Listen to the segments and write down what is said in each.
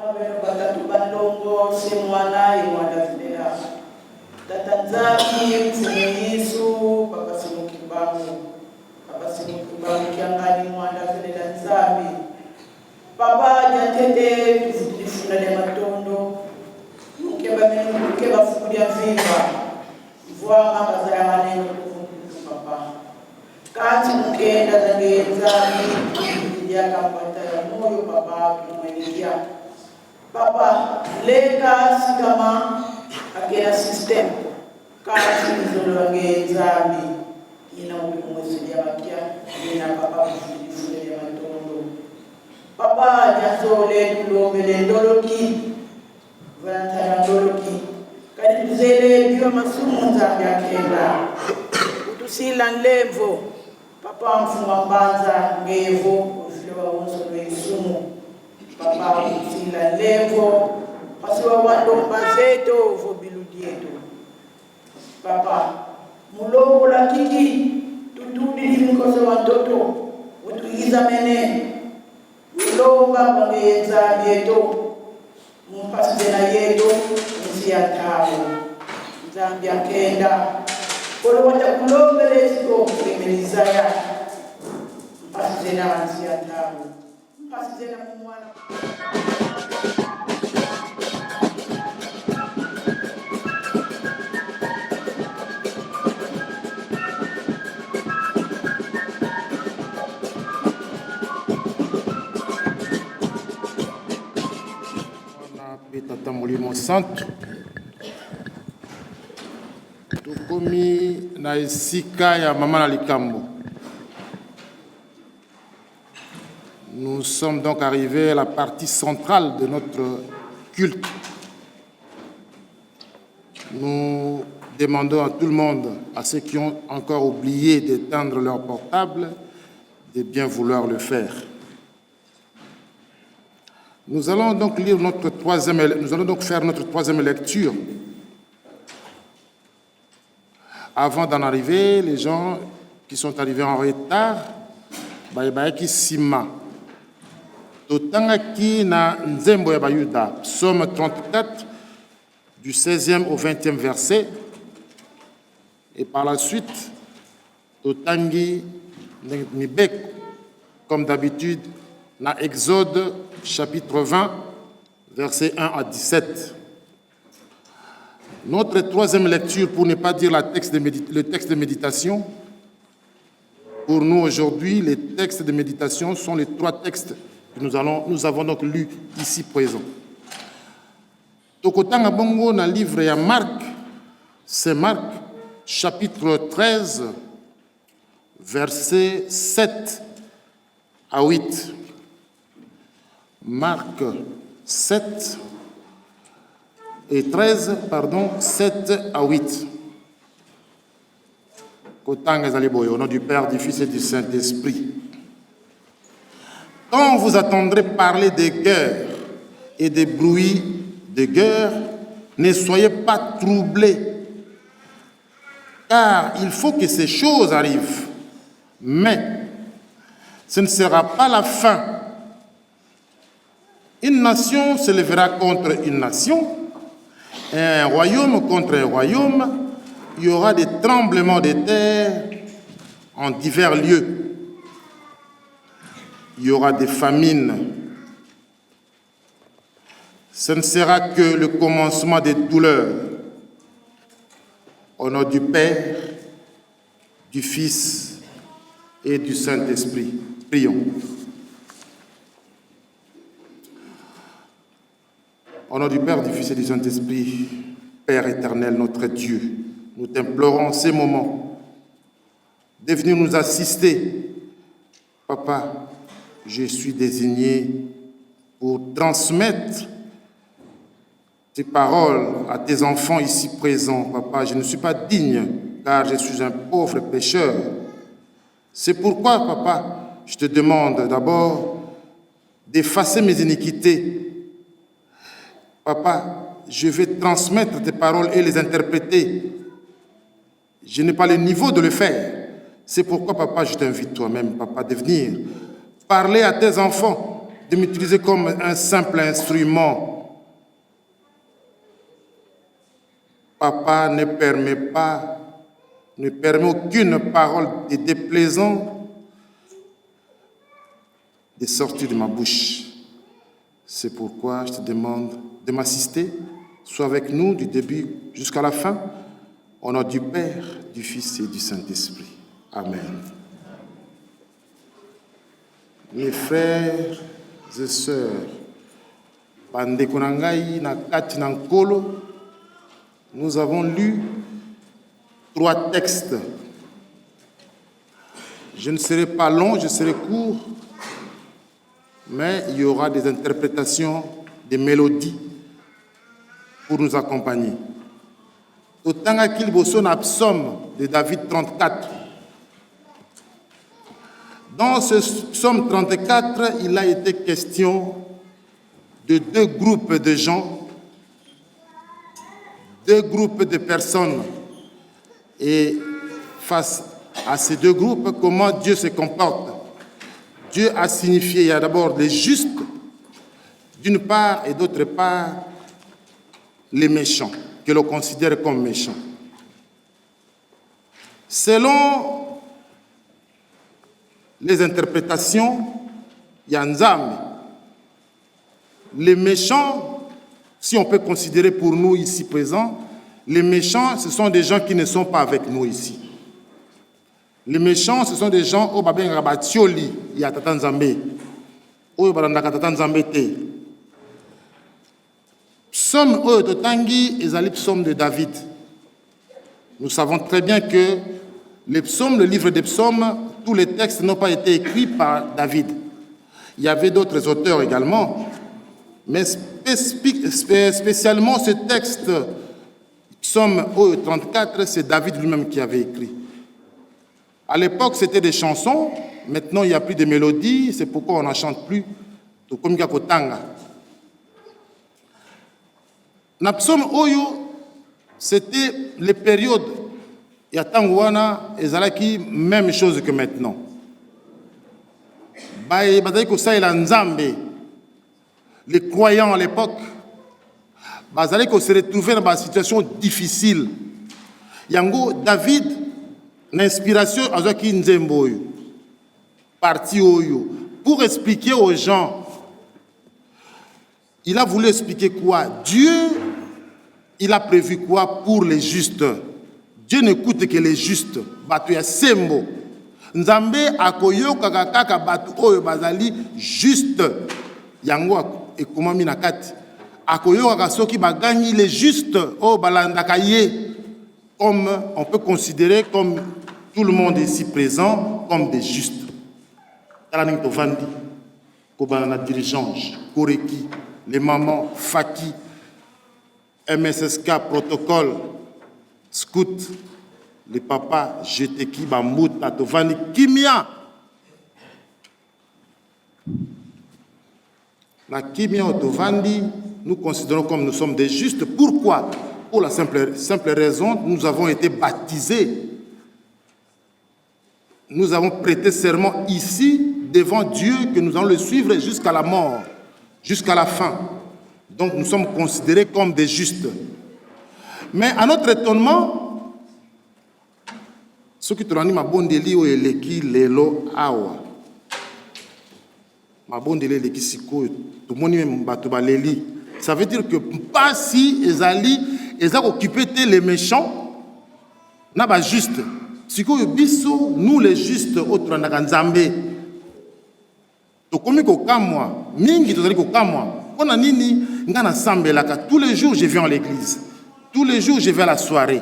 batatu bandongo semwana imwanda zidela tatanzaki mseme Yesu papa simukibamu kiangali mwanda zidela nzambi papa jatete tufundifuna de matondo mukeba fukulia vimba mvua makaza ya maneno kufundifu papa kati mukenda zange nzambi yakampata ya moyo papa kumwenikia papa leka sikama akena system kati nzolwange nzambi ina umwesidia makia ina papa kufundifuna de matondo papa jazole tulombele ndoloki vantara ndoloki kadi tuzele biwa masumu nzambi akenda utusila nlevo papa mfuma mbanza ngevo ufilewa unso lweisumu papa utusila nlevo pasiwa wandomba zeto vobiludieto papa mulongo la kiki tutudi limikoze wantoto utuiza mene ulonga bangeza yeto mpasena yeto nziyatawo nzambi akenda kolo watakulombele siko kulemelizaya mpasena nziyatawo mpasena mumwana Tata Molimo Santo tukomi na esika ya mama na likambo. Nous sommes donc arrivés à la partie centrale de notre culte. Nous demandons à tout le monde, à ceux qui ont encore oublié d'éteindre leur portable, de bien vouloir le faire. Nous allons donc faire notre troisième lecture. Avant d'en arriver, les gens qui sont arrivés en retard, bayaki sima. Totangaki na nzembo ya bayuda, Psaume 34, du 16e au 20e verset. Et par la suite, Totangi Mibek, comme d'habitude, na Exode chapitre 20, versets 1 à 17. Notre troisième lecture, pour ne pas dire le texte de méditation, pour nous aujourd'hui, les textes de méditation sont les trois textes que nous avons donc lus ici présents. Tokotanga bongo na livre ya Marc, c'est Marc, chapitre 13, versets 7 à 8. Marc 7 et 13, pardon, 7 à 8. Au nom du Père, du Fils et du Saint-Esprit. Quand vous attendrez parler des guerres et des bruits de guerre, ne soyez pas troublés, car il faut que ces choses arrivent. Mais ce ne sera pas la fin. Une nation se lèvera contre une nation, et un royaume contre un royaume. Il y aura des tremblements de terre en divers lieux. Il y aura des famines. Ce ne sera que le commencement des douleurs. Au nom du Père, du Fils et du Saint-Esprit. Prions. Au nom du Père, du Fils et du Saint-Esprit, Père éternel, notre Dieu, nous t'implorons en ces moments de venir nous assister. Papa, je suis désigné pour transmettre tes paroles à tes enfants ici présents. Papa, je ne suis pas digne, car je suis un pauvre pécheur. C'est pourquoi, papa, je te demande d'abord d'effacer mes iniquités. Papa, je vais transmettre tes paroles et les interpréter. Je n'ai pas le niveau de le faire. C'est pourquoi, papa, je t'invite toi-même, papa, de venir parler à tes enfants de m'utiliser comme un simple instrument. Papa ne permet aucune parole de déplaisant de sortir de ma bouche. C'est pourquoi je te demande de m'assister. Sois avec nous du début jusqu'à la fin. Au nom du Père, du Fils et du Saint-Esprit. Amen. Mes frères et sœurs, bandeko na ngai na kati na nkolo, nous avons lu 3 textes. Je ne serai pas long, je serai court, mais il y aura des interprétations, des mélodies pour nous accompagner. Totanga Kilboso na psaume de David 34. Dans ce psaume 34, il a été question de 2 groupes de gens, 2 groupes de personnes. Et face à ces 2 groupes, comment Dieu se comporte. Dieu a signifié, il y a d'abord les justes, d'une part, et d'autre part, les méchants, que l'on considère comme méchants. Selon les interprétations, il y a Nzambe. Les méchants, si on peut considérer pour nous ici présents, les méchants, ce sont des gens qui ne sont pas avec nous ici. Les méchants, ce sont des gens au Babin Rabatioli, il y a Tata Nzambe. Au Barandaka Tata Nzambe te. Psaume Oyototangi et les psaumes de David. Nous savons très bien que les psaumes, le livre des psaumes, tous les textes n'ont pas été écrits par David. Il y avait d'autres auteurs également, mais spécialement ce texte, psaume 34, c'est David lui-même qui avait écrit. À l'époque, c'était des chansons. Maintenant, il n'y a plus de mélodies. C'est pourquoi on n'en chante plus. Comme Kotanga. Na psaume Oyo, c'était les périodes. Il y a Tangwana et Zalaki, même chose que maintenant. Les croyants à l'époque, Bazalaki se retrouvaient dans une situation difficile. Yango, David, l'inspiration à Zaki Nzembo, parti Oyo, pour expliquer aux gens, il a voulu expliquer quoi? Dieu, il a prévu quoi pour les justes? Dieu n'écoute que les justes. Batu ya sembo. Nzambe akoyo kakaka batu oyo bazali juste. Yango ekomami na kati. Akoyo kaka soki bagangi les justes o balandaka ye. Comme on peut considérer comme tout le monde ici présent comme des justes. Talaning tovandi, kobana dirigeants, Koreki, les mamans, Faki, MSSK, protocole, scout, les papas, Jeteki, Bamouta, Tovani, Kimia. La Kimia Tovandi, nous considérons comme nous sommes des justes. Pourquoi? Pour la simple raison, nous avons été baptisés. Nous avons prêté serment ici, devant Dieu, que nous allons le suivre jusqu'à la mort, jusqu'à la fin. Donc nous sommes considérés comme des justes. Mais à notre étonnement, ce qui te rend ma bonne délit ou eleki lelo awa. Ma bonne délit eleki siko tout le monde même batuba leli. Ça veut dire que pas si ezali occupé les méchants na ba juste. Siko biso nous les justes autres na Nzambe. To komi ko kamwa mingi tozali ko kamwa. Pona nini ngana sambelaka tous les jours je viens à l'église. Tous les jours, je vais à la soirée.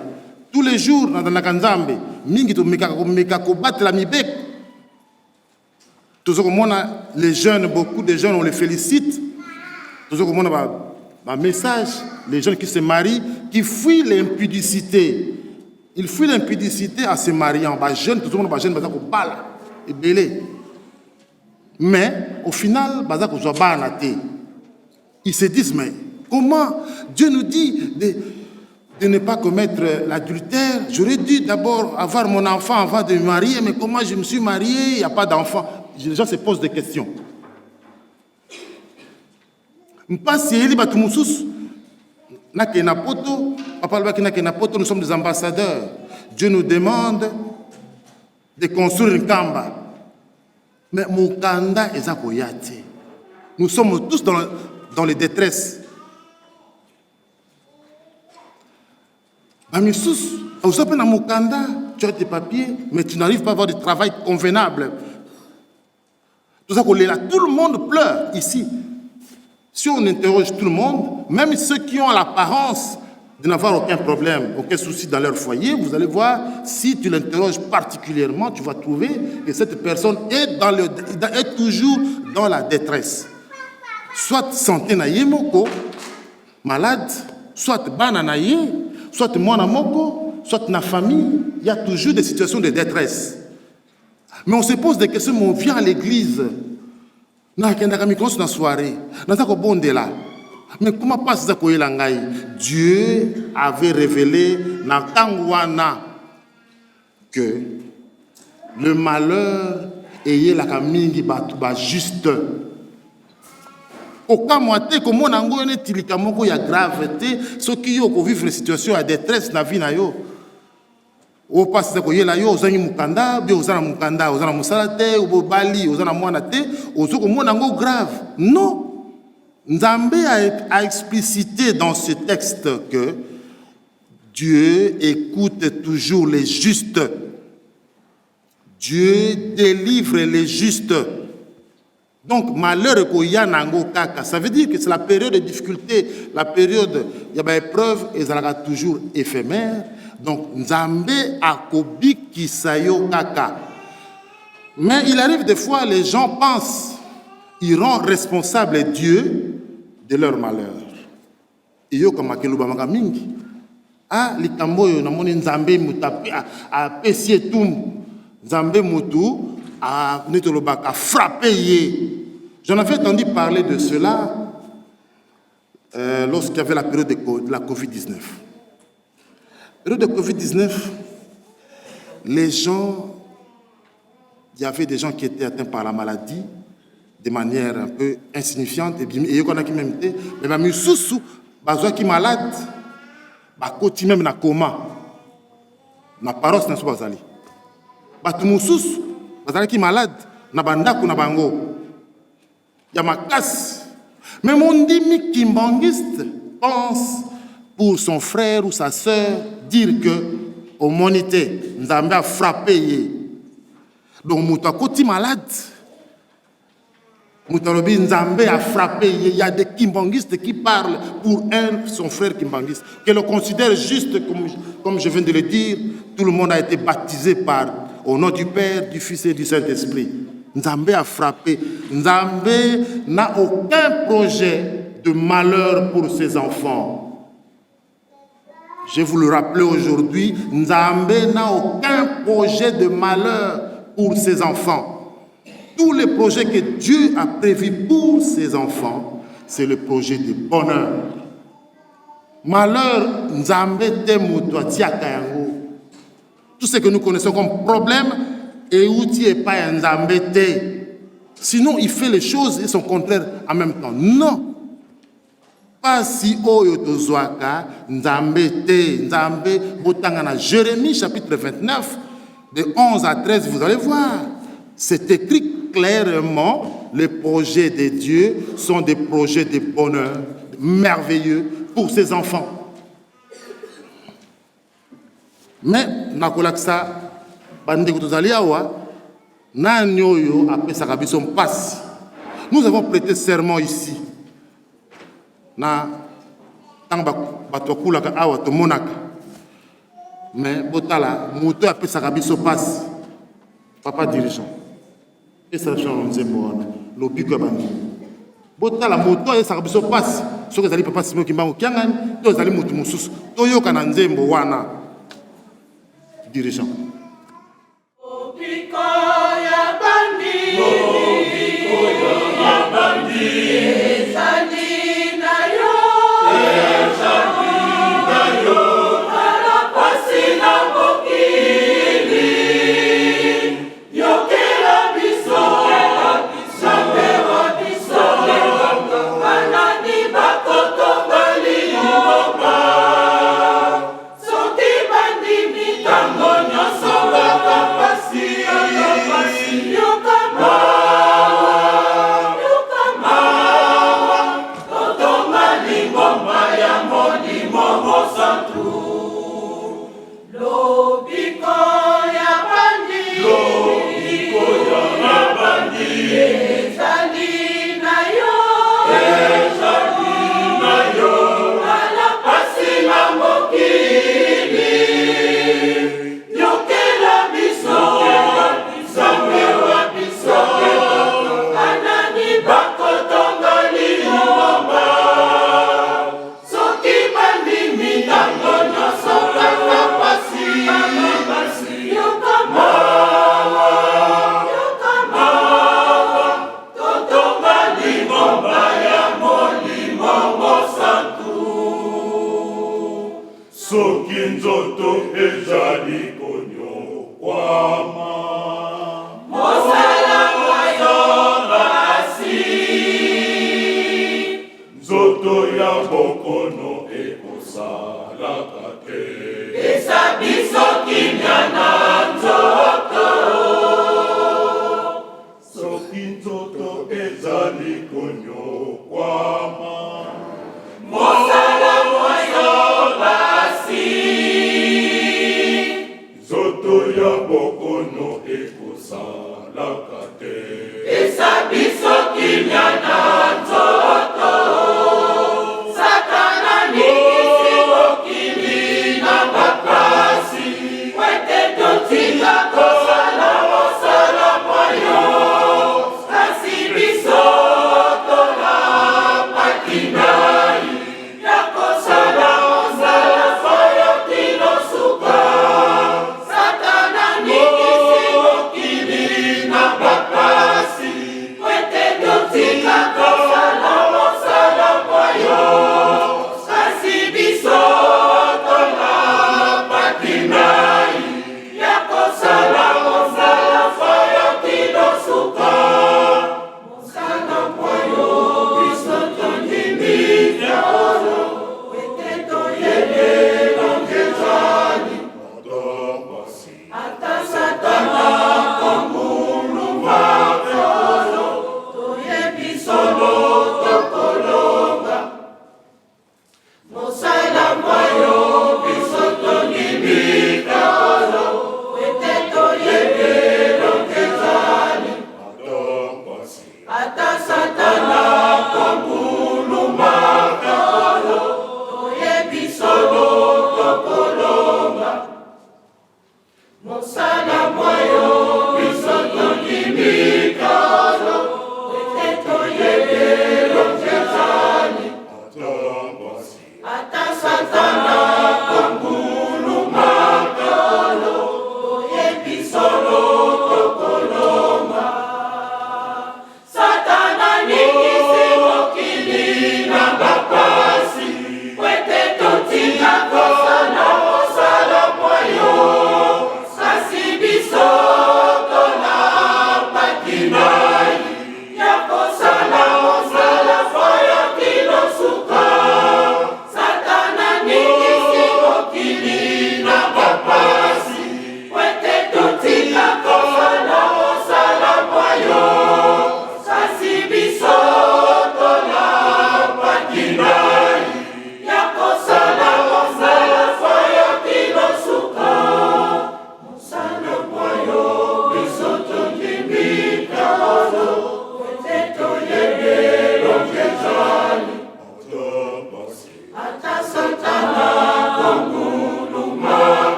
Tous les jours, dans la Kanzambe, mingi to meka ko battre la mibek. Les jeunes, beaucoup de jeunes, on les félicite. Toujours un message, les jeunes qui se marient, qui fuient l'impudicité. Ils fuient l'impudicité en se mariant. Les jeunes, toujours les jeunes, ils belé. Mais au final, ils se disent, mais comment Dieu nous dit de ne pas commettre l'adultère? J'aurais dû d'abord avoir mon enfant avant de me marier, mais comment je me suis marié, il n'y a pas d'enfant? Les gens se posent des questions. Mpasi eli batu mususu na kena poto, papa lobaki na kena poto, nous sommes des ambassadeurs. Dieu nous demande de construire une kamba. Mais mukanda eza koyate. Nous sommes tous dans les détresses. Bamisusu, vous appelez na mukanda, tu as tes papiers, mais tu n'arrives pas à avoir du travail convenable. Tout ça, tout le monde pleure ici. Si on interroge tout le monde, même ceux qui ont l'apparence de n'avoir aucun problème, aucun souci dans leur foyer, vous allez voir, si tu l'interroges particulièrement, tu vas trouver que cette personne est toujours dans la détresse. Soit santé na ye moko, malade, soit bana na ye, soit mwana moko, soit na famille, il y a toujours des situations de détresse. Mais on se pose des questions, mais on vient à l'église. Mais comment passe ça? Dieu avait révélé dans Tangwana que le malheur est la kamingi batuba juste. Au cas moité, comme on a un tilicamoko ya gravité, ceux qui ont vivre une situation de détresse na vie na yo. O passe ça koyela yo ozangi mukanda, bi ozana mukanda, ozana musalate, ou bali, ozana mwana te, ozoko mona ngo grave. Non. Nzambe a explicité dans ce texte que Dieu écoute toujours les justes. Dieu délivre les justes. Donc, malheur koya nango kaka, ça veut dire que c'est la période de difficulté, la période, il y a des épreuves, et ça sera toujours éphémère. Donc, Nzambe akobi kisayo kaka. Mais il arrive des fois, les gens pensent, ils rendent responsable Dieu de leur malheur. Iyo kama keluba manga mingi. Ah, likambo yo namoni Nzambe mutapi a pesi etum. Nzambe mutu a netolobaka a frappé ye. J'en avais entendu parler de cela lorsqu'il y avait la période de la Covid-19. La période de Covid-19, les gens, il y avait des gens qui étaient atteints par la maladie de manière un peu insignifiante, et il y a qui même été, mais même sous bazoa qui malade, côté même na coma, na paroisse na sobazali. Batu mususu bazali qui malade, na bandako na bango. Ya makas. Mais mon dimi kimbangiste pense pour son frère ou sa sœur dire que au monité, Nzambe a frappé. Donc muta koti malade. Moutalobi Nzambe a frappé. Il y a des kimbangistes qui parlent pour son frère kimbangiste, que le considère juste, comme je viens de le dire, tout le monde a été baptisé au nom du Père, du Fils et du Saint-Esprit. Nzambe a frappé. Nzambe n'a aucun projet de malheur pour ses enfants. Je vous le rappelle aujourd'hui, Nzambe n'a aucun projet de malheur pour ses enfants. Tous les projets que Dieu a prévus pour ses enfants, c'est le projet de bonheur. Malheur, Nzambe te muto tiaka yango. Tout ce que nous connaissons comme problème, et outil est pas Nzambe te. Sinon, il fait les choses et son contraire en même temps. Non. Pas si oyo tozwaka Nzambe te. Nzambe botangana. Jérémie chapitre 29, de 11 à 13, vous allez voir. C'est écrit clairement, les projets de Dieu sont des projets de bonheur merveilleux pour ses enfants. Mais, nakolaksa, bande kutozaliawa, na nyoyo après sa rabison passe. Nous avons prêté serment ici. Na tanga batokulaka awa to monaka. Mais botala, moto après sa rabison passe. Papa dirigeant. Et ça change le pique bandi. Bota la moto et ça rabison passe. Ce que vous allez papa Simon qui m'a au Kiangan, vous allez mutu musus. Toyo kananzembo wana. Dirigeant. Anani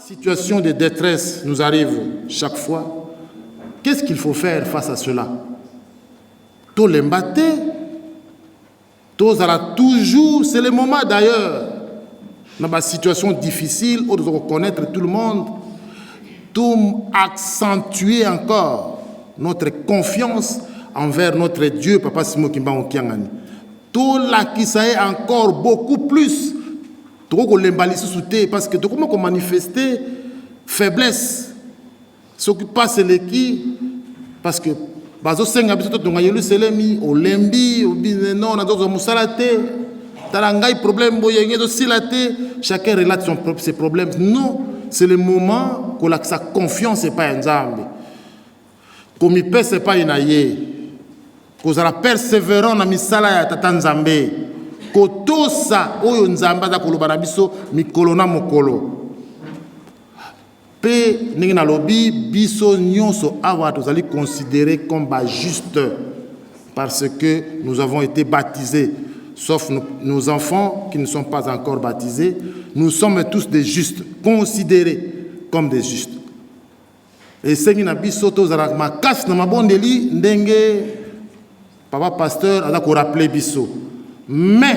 Situation de détresse nous arrive chaque fois. Qu'est-ce qu'il faut faire face à cela? Tout l'embatté, tout toujours, c'est le moment d'ailleurs. Dans ma situation difficile, on doit reconnaître tout le monde, tout accentuer encore notre confiance envers notre Dieu, Papa Simo Kimba Okiangani. Tout là qui ça est encore beaucoup plus. Parce que comment manifester faiblesse, ce qui passe les qui, parce que bazo senga biso to nga yelu selemi olembi obineno na dozo musalate talangai problème boyenge do silate, chacun relate ses problèmes. Non, c'est le moment que sa confiance n'est pas en Nzambe, comme il peut c'est pas inaye, que la persévérant na misala ya tata Nzambe. Kotosa oyo Nzamba za koloba na biso mikolo na mokolo. Pe ningi na lobi biso nyonso awa tozali considéré comme juste parce que nous avons été baptisés, sauf nos enfants qui ne sont pas encore baptisés, nous sommes tous des justes, considérés comme des justes. Et sengi na biso tozala makasi na mabondeli ndenge papa pasteur a ko rappeler biso. Mais,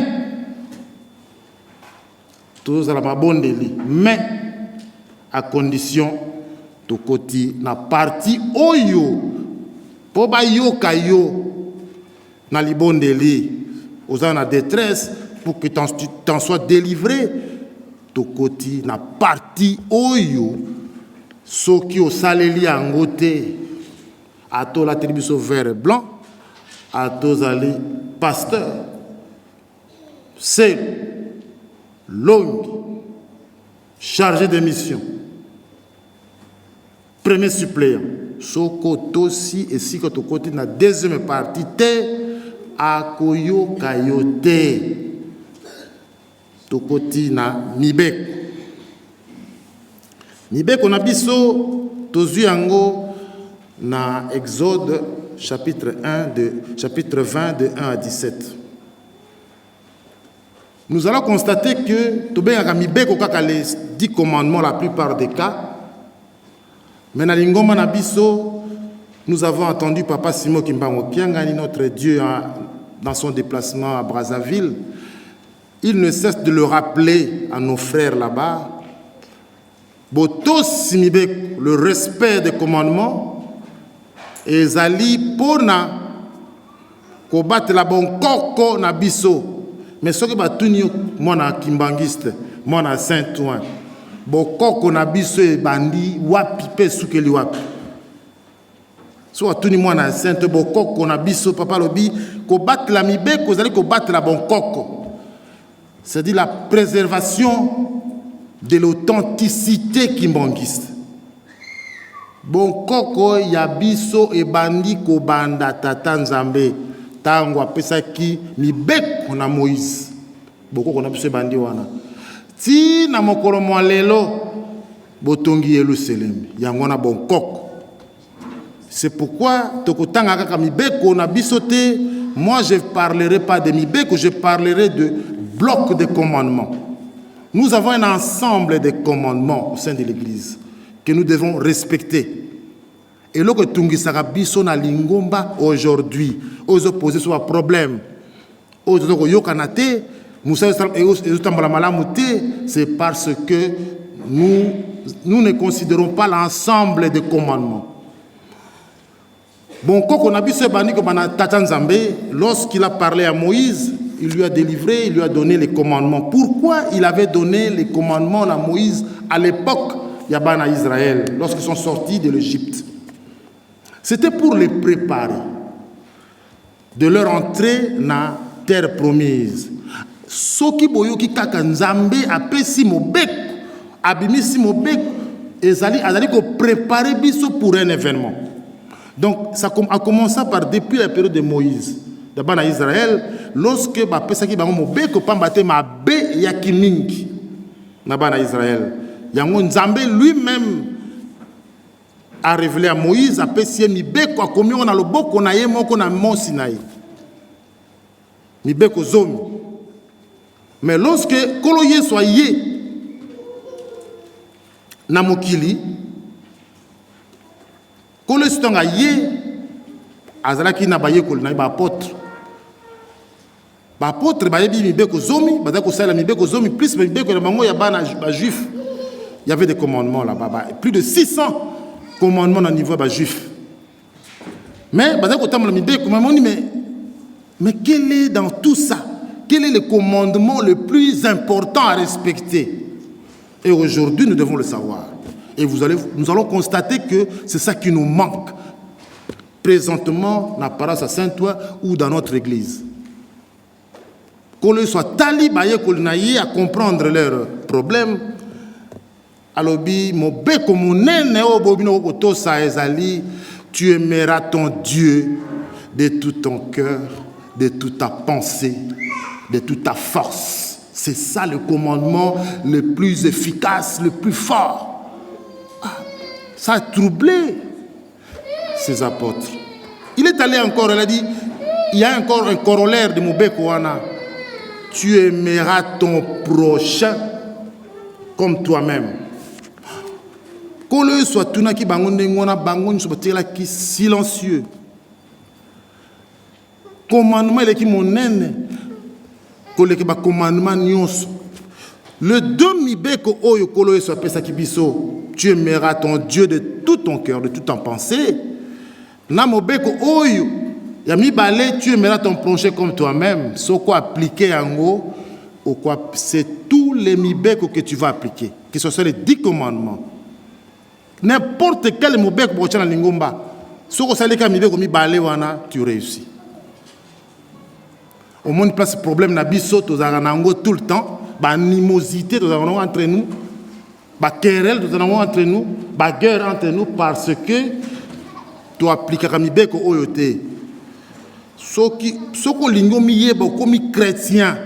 tous à la mabondeli, mais à condition de côté na partie oyo, pour ba yo kayo na libondeli, aux en a détresse, pour que tu t'en sois délivré. Tokoti na parti oyo soki osaleli yango te atolateli biso vert blanc atozali pasteur c'est l'homme chargé de mission premier suppléant soko tosi esika tokoti na deuxième partie te akoyoka yo te tokoti na mibeko mibeko na biso tozwi yango na Exode chapitre 20 de 1 à 17. Nous allons constater que tobengaka mibeko kaka les 10 commandements la plupart des cas. Mais na lingoma na biso nous avons entendu Papa Simon Kimbango Kiangani, notre Dieu, dans son déplacement à Brazzaville. Il ne cesse de le rappeler à nos frères là-bas. Botos mibeko, le respect des commandements, et zali pona kobatela la bon koko na biso. Mais ce que batuni mona kimbangiste, mona Saint-Ouen, bon koko na biso e bandi wapi pe sukeli wapi. So atuni mona Saint bon koko na biso papa lobi kobatela mibeko zali kobatela bon koko. C'est-à-dire la préservation de l'authenticité kimbangiste. Bon koko ya biso e bandi ko banda tata nzambe tango apesaki mibeko na Moïse. Boko na biso e bandi wana. Ti na mokolo mwa lelo botongi Yerusalem yango na bon koko. C'est pourquoi tokotanga kaka mibeko na biso te. Moi je ne parlerai pas de mibeko, je parlerai de bloc de commandements. Nous avons un ensemble de commandements au sein de l'Église que nous devons respecter. Et là que tungisaka biso na lingomba aujourd'hui, aux opposés sur un problème, aux yokanate, c'est parce que nous ne considérons pas l'ensemble des commandements. Bon, lorsqu'il a parlé à Moïse, il lui a délivré, il lui a donné les commandements. Pourquoi il avait donné les commandements à Moïse à l'époque Yabana Israël, lorsqu'ils sont sortis de l'Égypte? C'était pour les préparer de leur entrée dans la terre promise. Soki boyoki kaka nzambe apesi mobeko, abimisi mobeko, ezali ko préparer biso pour un événement. Donc ça a commencé par depuis la période de Moïse. D'abord en Israël, lorsque bapesaki bango mobeko pambate mabe ya kimingi d'abord en Israël, yango nzambe lui-même a révélé à Moïse apesi mibeko akomi na loboko na ye moko na mont Sinaï. Mibeko zomi. Mais lorsque koloye soit ye na mokili kolo stonga ye azalaki na bayekoli na ba apôtre. Ba apôtre bayebi mibeko zomi, bazaki kosala mibeko zomi plus mibeko na bango ya bana ba juif. Il y avait des commandements là-bas, plus de 600 commandements au niveau des juifs. Mais bazaki kotamala mibeko mais quel est dans tout ça? Quel est le commandement le plus important à respecter? Et aujourd'hui, nous devons le savoir. Et nous allons constater que c'est ça qui nous manque présentement dans la paroisse à Saint-Ouen ou dans notre église. Qu'on soit talibaye à comprendre leurs problèmes. Alors, tu aimeras ton Dieu de tout ton cœur, de toute ta pensée, de toute ta force. C'est ça le commandement le plus efficace, le plus fort. Ça a troublé ses apôtres. Il est allé encore, il a dit, il y a encore un corollaire de Mobeko Wana. Tu aimeras ton prochain comme toi-même. Quand le soit tout qui qui silencieux. Commandement il est qui mon aine. Commandement nyonso. Le demi-beko oyo kolo soit pesa kibiso. Tu aimeras ton Dieu de tout ton cœur, de toute ton pensée. Namobeko oyo, ya mi balé, tu aimeras ton prochain comme toi-même. Soko appliqué yango, Ou quoi, c'est tous les mibeko que tu vas appliquer, que ce soit les 10 commandements. N'importe quel mibeko pour la lingomba, si tu as mibeko mi balé wana, tu réussis. Au moins, place problème na biso, tu as tout le temps, animosité entre nous, querelle entre nous, guerre entre nous, parce que tu appliques la mibeko oyote. Soko lingomi yeba komi chrétien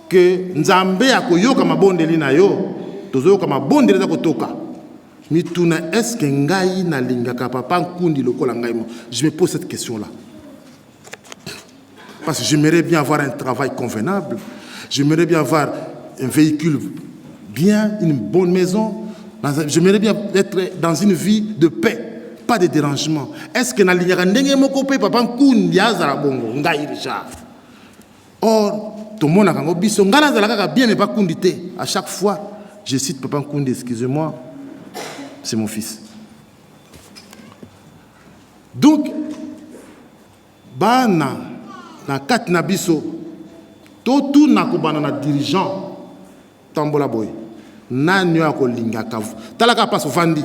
que nzambe akoyoka mabondeli na yo tozoyoka mabondeli za kotoka mituna est-ce que ngai na lingaka papa nkundi lokola ngai mo. Je me pose cette question là parce que j'aimerais bien avoir un travail convenable, j'aimerais bien avoir un véhicule bien, une bonne maison, j'aimerais bien être dans une vie de paix, pas de dérangement. Est-ce que na lingaka ndenge moko pe papa nkundi azala bongo ngai déjà. Or tout le monde a biso ngala zalaka bien mais pas kundi te. À chaque fois je cite papa nkundi, excusez-moi, c'est mon fils. Donc bana na kat na biso to tout na ko bana na dirigeant tambola boy nani yako lingaka talaka paso vandi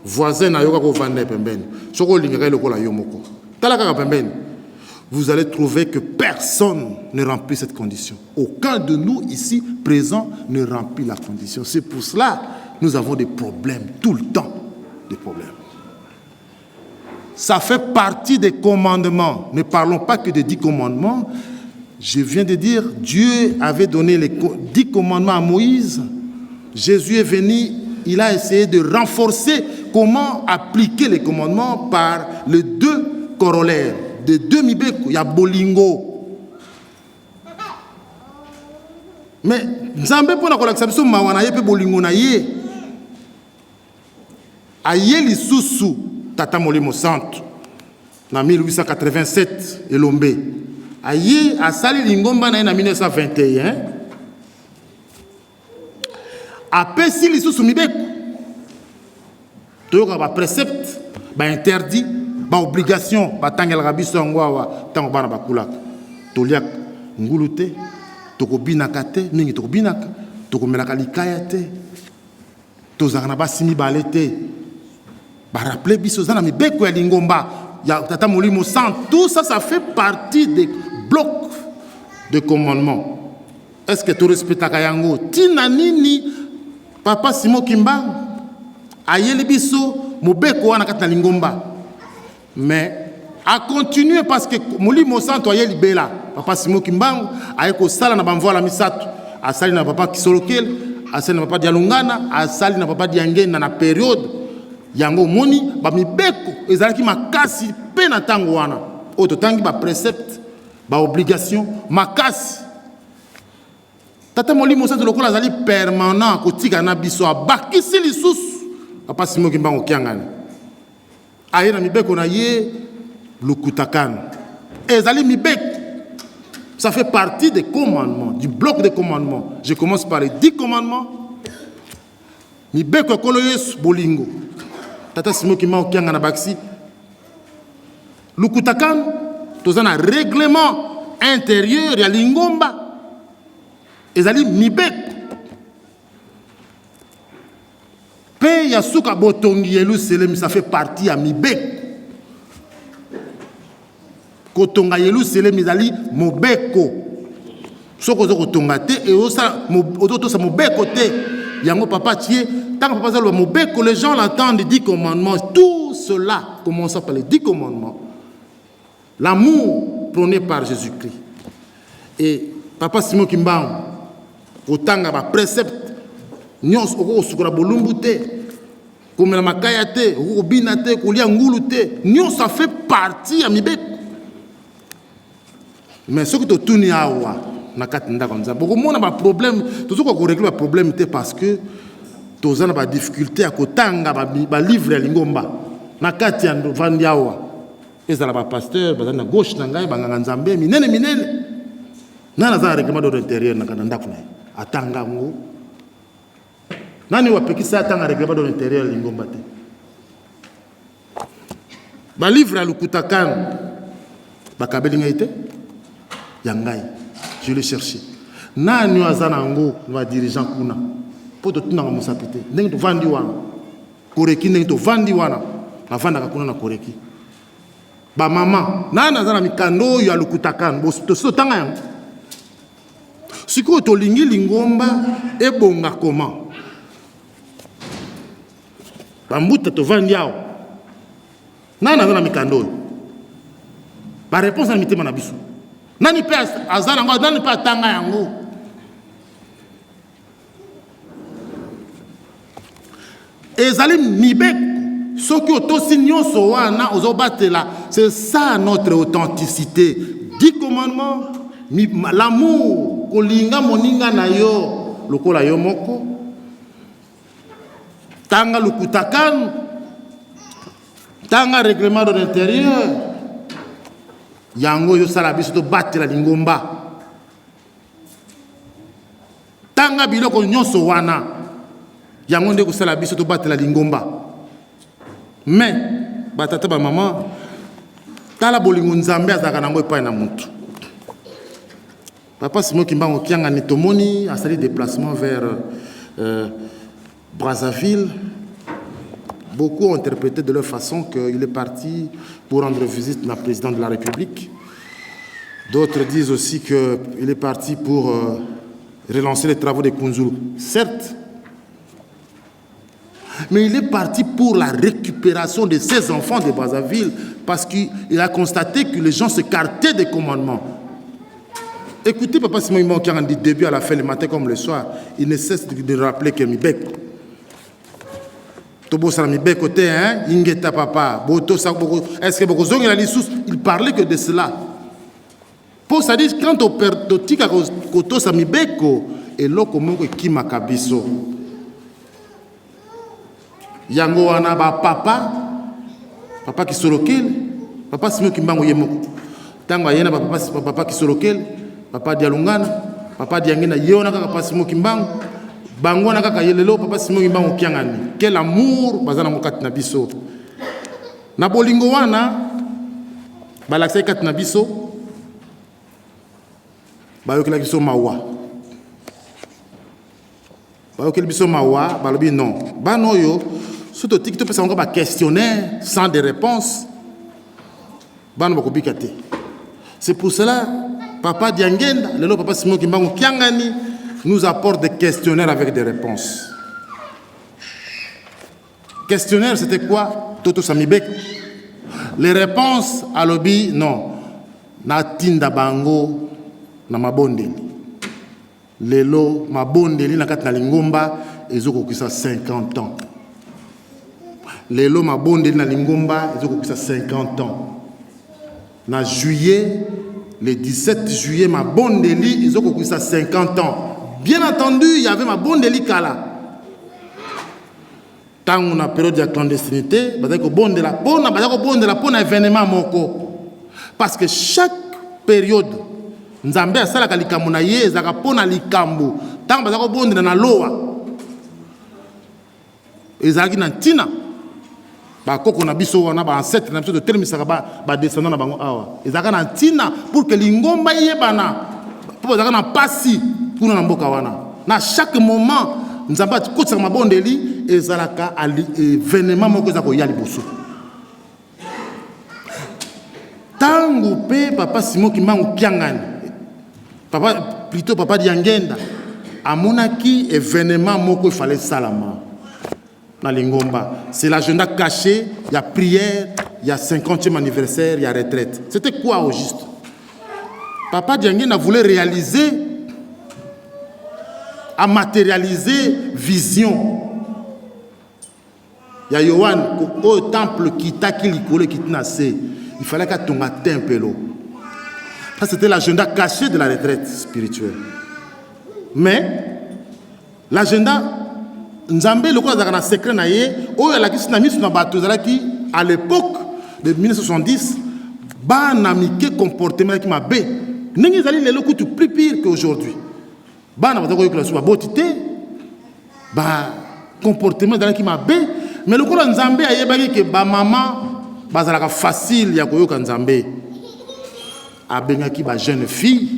voisin na yoka ko vanda pembeni soko lingaka lokola yo moko talaka pembeni. Vous allez trouver que personne ne remplit cette condition. Aucun de nous ici présents ne remplit la condition. C'est pour cela que nous avons des problèmes, tout le temps, des problèmes. Ça fait partie des commandements. Ne parlons pas que des 10 commandements. Je viens de dire, Dieu avait donné les 10 commandements à Moïse. Jésus est venu, il a essayé de renforcer comment appliquer les commandements par les 2 corollaires. De 2 mibeko, il y a bolingo. Mais Nzambe pour la collection mawana yepe bolingo na ye. Aye lisusu tata molimo centre na 1887 elombe. Aye asali lingomba na 1921. Apesi lisusu mibeko. Toyoka ba précepte, ba interdit, ba obligation, ba tangel rabiso ngwawa tango bana bakulaka. Toliak ngulute, tokobinaka te, mingi tokobinaka, tokomelaka likaya te. Tozana ba simi balete. Ba rappeler biso zana mibeko ya lingomba, ya tata molimo sant, tout ça ça fait partie des blocs de commandement. Est-ce que tu respectes yango? Tina nini papa Simo Kimba ayeli biso mobeko wana kata lingomba. Mais à continuer parce que molimo santo ayeli bela papa Simo Kimbangu ayeko sala na bamvola misato asali na papa Kisolokel asali na papa Dialungana asali na papa Diangena na période yango moni ba mibeko ezalaki makasi pe na tango wana oto tangi ba précepte ba obligation makasi tata molimo santo lokola azali permanent kotika na biso abakisi lisusu papa Simo Kimbangu kiangani aye na mibeko na ye lukutakan ezali mibeko. Ça fait partie des commandements, du bloc des commandements. Je commence par les 10 commandements. Mibeko kolo yesu bolingo tata Simo Kimbangu kianga na baksi lukutakan tozana règlement intérieur ya lingomba ezali mibeko. Pe ya suka botongi Yerusalem, ça fait partie à mibeko. Kotonga Yerusalem ezali mobeko. Soko zoko tonga te et osa ototo sa mobeko te. Yango papa tie, tant papa zalo mobeko, les gens l'entendent les 10 commandements. Tout cela commençant par les 10 commandements. L'amour prôné par Jésus-Christ. Et papa Simo Kimbangu otanga ba précepte nyos oko sukura bolumbu te komela makaya te oko bina te kolia ngulu te nyos ça fait partie ya mibeko. Mais ce que tu tournes awa na katinda comme ça beaucoup mona ba problème tout ce ko régler ba problème te parce que tozana ba difficulté à kotanga ba livre ya lingomba na kati ya vandi awa ezala ba pasteur bazana gauche na ngai banganga nzambe minene nana za règlement de l'intérieur na kananda kuna atanga ngo nani wapekisa atanga règlement de l'intérieur lingomba te ba livre ya lukutakan ba kabeli ngai te yangai je le chercher nani azana ngo va dirigeant kuna po to tuna musapite ndenge to vandi wana koreki ndenge to vandi wana na vanda kuna na koreki ba mama nani azana mikando ya lukutakan bo to so tanga yango siko to lingi lingomba ebonga koma bambuta to vandi yao nani azana mikando ba réponse na mitema na biso nani pe azana ngo nani pe tanga yango ezali mibeko soki otosi nyonso wana ozobatela. C'est ça notre authenticité. 10 commandements, l'amour kolinga moninga na yo lokola yo moko tanga lukutakan tanga règlement de l'intérieur yango yo sala biso to batela lingomba tanga biloko nyonso wana yango nde kosala biso to batela lingomba. Mais batata ba mama tala bolingo nzambe azaka nango epai na mutu. Papa Simon Kimbangu kianga ni tomoni a sali déplacement vers Brazzaville. Beaucoup ont interprété de leur façon qu'il est parti pour rendre visite à la présidente de la République. D'autres disent aussi qu'il est parti pour relancer les travaux de Kunzuru. Certes, mais il est parti pour la récupération de ses enfants de Brazzaville parce qu'il a constaté que les gens s'écartaient des commandements. Écoutez, Papa Simon Kimbangu qui a dit début à la fin, le matin comme le soir, il ne cesse de rappeler que Mibek. Tobo Sala Mibek côté, hein, Ingeta Papa, est-ce que Bokozong a dit il parlait que de cela. Pour ça dire, quand on perd Totika Koto Samibeko, et l'Okomoko Kimakabiso. Yango wana ba papa qui sorokil papa Simon Kimbangu yemoko tango ayena papa qui sorokil papa dialungana papa diangena yona kaka papa Simon Kimbangu bango na kaka yelelo papa Simon Kimbangu kiangani quel amour bazana mokati na biso na bolingo wana balakisa kati na biso bayokela biso mawa bayokela biso mawa balobi non banoyo. Surtout si tu peux savoir un questionnaire sans des réponses, c'est pour cela Papa Diangenda, le Papa Simon Kimbangu Kiangani nous apporte des questionnaires avec des réponses. Questionnaire, c'était quoi? Toto Samibek. Les réponses à l'obi, non. Na tinda bango na mabondeli. Lelo mabondeli na kat na lingomba ezoko kisa 50 ans. Les lots mabondeli na lingomba ils ont 50 ans. Na juillet, le 17 juillet mabondeli ils ont 50 ans. Bien entendu, il y avait mabondeli kala. Tant on a période de clandestinité, badako bondela pona événement moko. Parce que chaque période nzambe asala kalikambo na ye ezaka pona likambo. Tant badako bondela na loa. Ezaki na ntina. Koko na biso wana ba ancêtre na biso de telmisaka ba descendant na bango awa ezaka na ntina pour que lingomba yebana pour ezaka na pasi kuna na mboka wana na chaque moment nzamba kotsaka mabondeli ezalaka événement moko ezako ya liboso tango pe Papa Simon Kimbangu Kiangani papa Diangenda amonaki événement moko fallait salama. Dans Lingomba. C'est l'agenda caché, il y a prière, il y a 50e anniversaire, il y a retraite. C'était quoi au juste? Papa Diangena voulait réaliser, à matérialiser vision. Il y a Yohan, au temple qui t'a qui nassé. Il fallait qu'à ton matin un peu l'eau. Ça c'était l'agenda caché de la retraite spirituelle. Mais l'agenda Nzambe le quoi dans secret na ye o ya la kisi na misu na bato zalaki à l'époque de 1970 ba na mike comportement qui m'a bé ningi zali lelo kutu plus pire qu'aujourd'hui ba na batako yokela suba botité ba comportement zalaki m'a bé mais le quoi Nzambe ayebaki que ba maman bazalaka facile ya koyoka Nzambe abengaki ba jeune fille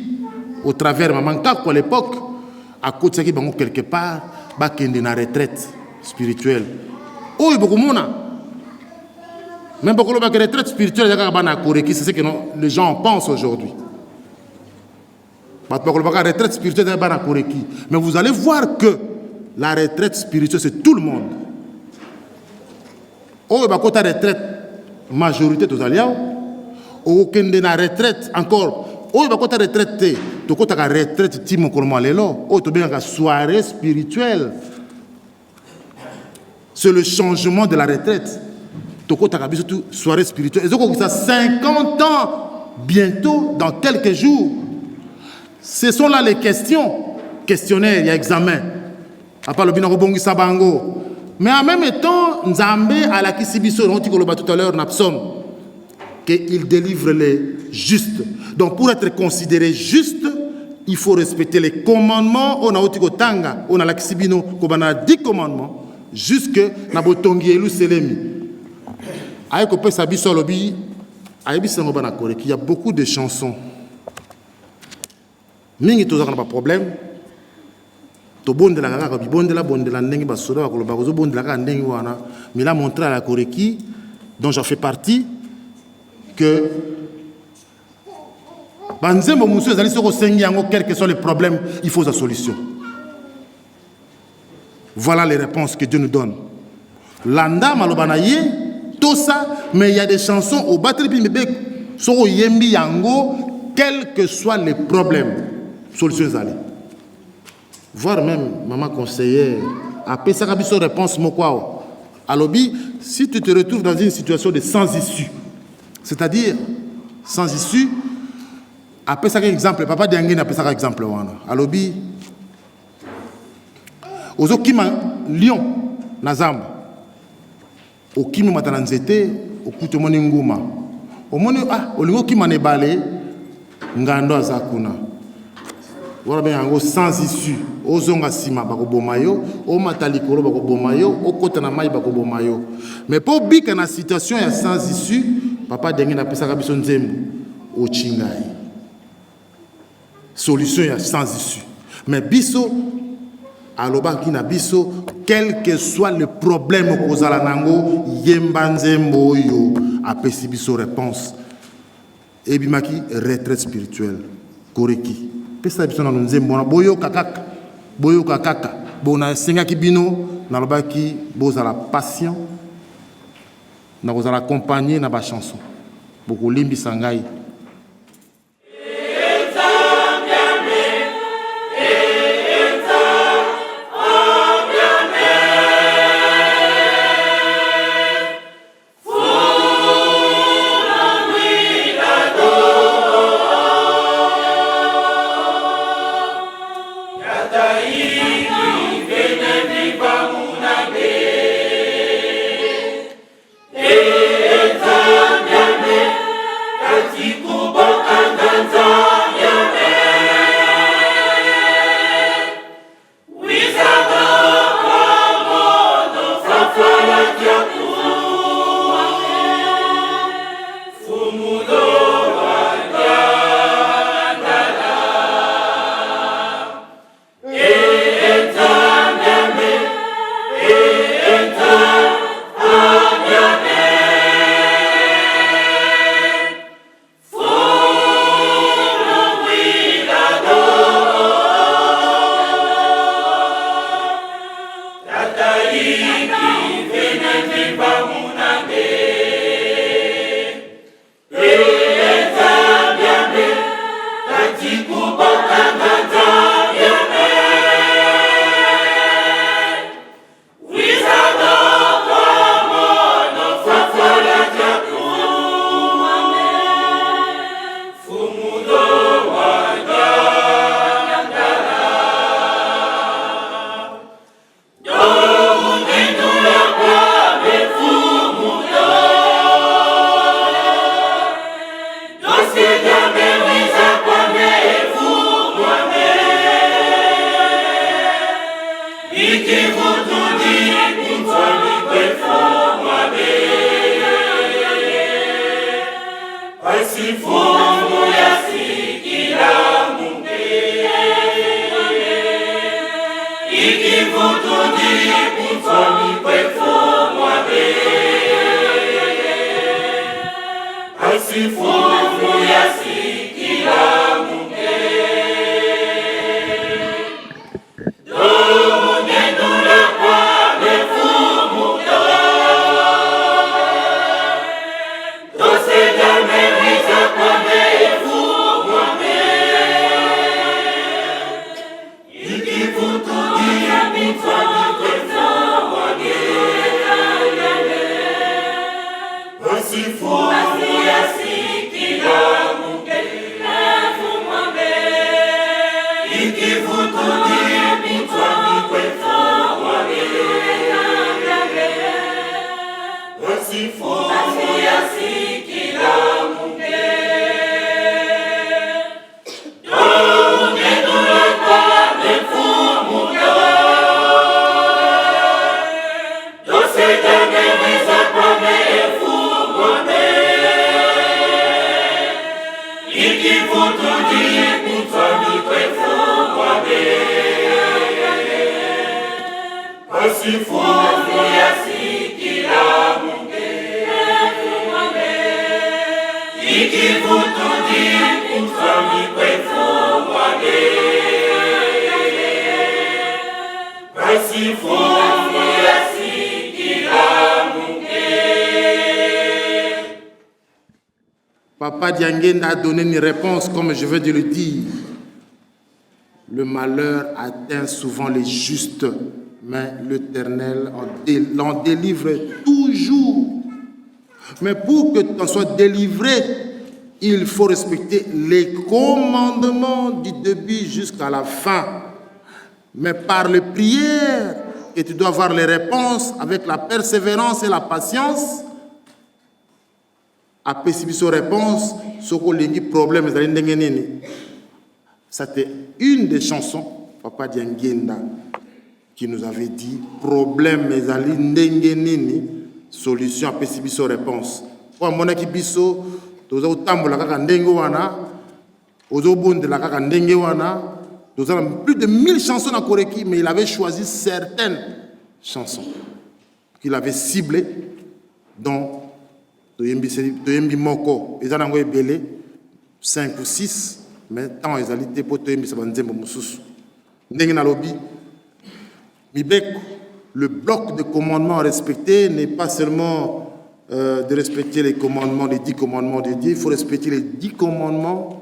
au travers Maman Kako à l'époque, à côté de ça, quelque part, il y a une retraite spirituelle. Oh, il y a beaucoup de monde. Même beaucoup de retraite spirituelle, c'est ce que les gens pensent aujourd'hui. Retraite spirituelle, mais vous allez voir que la retraite spirituelle, c'est tout le monde. Oh, il y a une retraite, majorité de Aliao. Oh, il y a une retraite encore. Oh, il y a une retraite, il y a une retraite, il y a une soirée spirituelle. C'est le changement de la retraite. Il y a une soirée spirituelle. Et donc, ça 50 ans, bientôt, dans quelques jours. Ce sont là les questions. Questionnaire, il y a examen. À part le binaro bongi sabango. Mais en même temps, Nzambe à la Kisibiso, on dit tout à l'heure, Napsom, qu'il délivre les justes. Donc pour être considéré juste, il faut respecter les commandements. On a Otiko Tanga, on a la Kisibino, on a 10 commandements, jusque Nabotongi Elu Selemi. Avec Opé Sabiso Lobi, il y a beaucoup de chansons. Mingi Tozak n'a pas de problème. To bonde la kaka bonde la ndenge basoda bakoloba ko bonde la kaka ndenge wana mais là montré à la Koreki dont j'en fais partie que banzembo musu ezali soko sengi yango quels que soient les problèmes il faut sa solution. Voilà les réponses que Dieu nous donne. Landa malobana ye tout ça mais il y a des chansons au batterie bimbe soko yembi yango quels que soient les problèmes solution ezali. Voire même, maman conseillère, après ça, il y a une réponse. Alors, si tu te retrouves dans une situation de sans issue, c'est-à-dire sans issue, après ça, un exemple, papa Diangé n'a pas ça un exemple. Alors, aux Okima, Lyon, Nazam, Okima Matananzete, Okutomoni Nguma, au monde, au niveau qui m'a nébalé, Ngando Azakuna. Voilà sans issue. Ozonga sima bako bomayo, o matalikolo bako bomayo, o kota na mai bako bomayo. Mais pour bika na situation ya sans issue, papa dengi na pesa biso nzembo o chingai. Solution ya sans issue. Mais biso aloba ki na biso quel que soit le problème kozala nango yemba nzembo yo apesi biso réponse. Et bimaki retraite spirituelle. Koreki. Pesa biso na nzembo na boyo kakaka. Boyo kakaka. Bona senga kibino na lobaki bozala patient. Na bozala accompagner na ba chanson. Boko limbi sangai. Asifumu ya sikila munge Papa Diangenda a donné une réponse, comme je veux de le dire. Le malheur atteint souvent les justes, mais l'Éternel l'en délivre toujours. Mais pour que tu en sois délivré, il faut respecter les commandements du début jusqu'à la fin. Mais par les prières, et tu dois avoir les réponses avec la persévérance et la patience. Après si tu as réponse, ce qu'on dit problème, c'était une des chansons, Papa Diangenda, qui nous avait dit problème, mais ali ndengenini, solution après si tu as réponse. Pour mon équipe biso, tu as tambola kaka ndengowana, ozo bonde la kaka ndengowana. Nous avons plus de 1000 chansons dans Koreki, mais il avait choisi certaines chansons qu'il avait ciblées, dont Toyembi Moko, ils en ont belé 5 ou 6, mais tant ils allaient été pour Toyembi Sabanzembo Moussous. N'engena lobby. Le bloc de commandements à respecter n'est pas seulement de respecter les commandements, les 10 commandements de Dieu, il faut respecter les 10 commandements.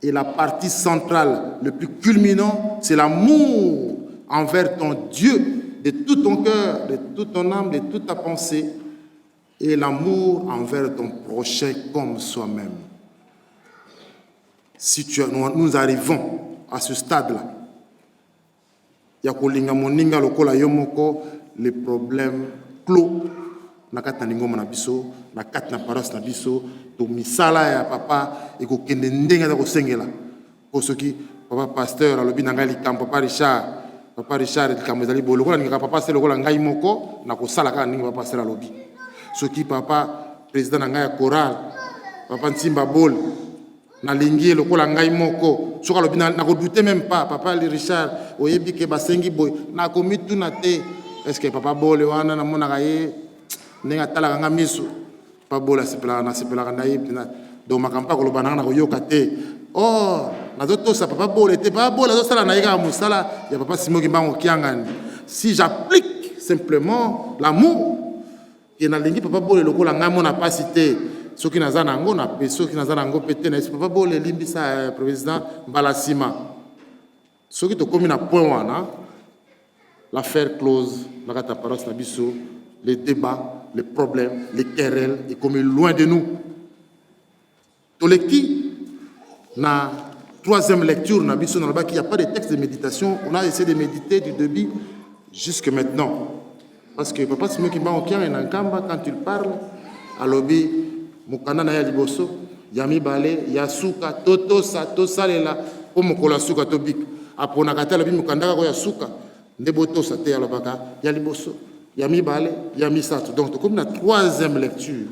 Et la partie centrale, le plus culminant, c'est l'amour envers ton Dieu, de tout ton cœur, de toute ton âme, de toute ta pensée, et l'amour envers ton prochain comme soi-même. Si nous arrivons à ce stade-là, les problèmes clos, na kat na paras na biso to misala ya papa e ko kende ndenga ko sengela pour ceux qui papa pasteur alobi na ngali kampo papa Richard kambo zali bolo ko na papa c'est lokola ngai moko na ko sala ka ninga papa pasteur alobi ceux qui papa président na ngai choral papa Ntimba bol na lingi lokola ngai moko soka alobi na ko douter même pas papa Richard oyebi ke basengi boy na ko mitu na te est-ce que papa bol wana na mona kaye nenga tala nga miso pa bola sepela na na yipna do makampa ko lobana na ko yoka te oh nazoto sa papa bola te papa bola zo sala na yika musala ya papa Simoki Mbango kiangani si j'applique simplement l'amour et na lingi papa bola lokola nga mona pasité soki nazana ngo na pe soki nazana ngo pete na papa bola limbisa président Mbalasima soki to komi na point wana l'affaire close la kata paros na biso les débats, les problèmes, les querelles, et comme loin de nous. Toleki, na troisième lecture, il n'y a pas de texte de méditation. On a essayé de méditer du début jusque maintenant. Parce que papa Simoki Mbango quand il parle, à l'obi, Mukana na ya liboso, Yami Bale, Yasuka, Toto Salela, pour Mukola Suka Tobik. Après, on a gâté l'obi Mukanda ko Yasuka, Ndeboto Sate Alabaka, Yaliboso. Yami Bale, Yami Sato. Donc, comme la troisième lecture,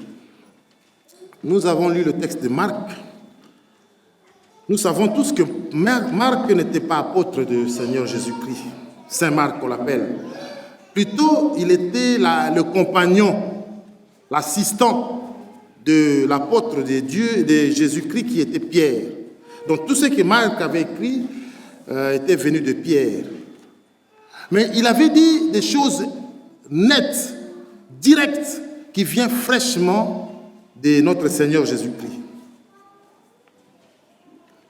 nous avons lu le texte de Marc. Nous savons tous que Marc n'était pas apôtre du Seigneur Jésus-Christ. Saint Marc on l'appelle. Plutôt, il était le compagnon, l'assistant de l'apôtre de Dieu, de Jésus-Christ, qui était Pierre. Donc tout ce que Marc avait écrit était venu de Pierre. Mais il avait dit des choses nettes, directes, qui viennent fraîchement de notre Seigneur Jésus-Christ.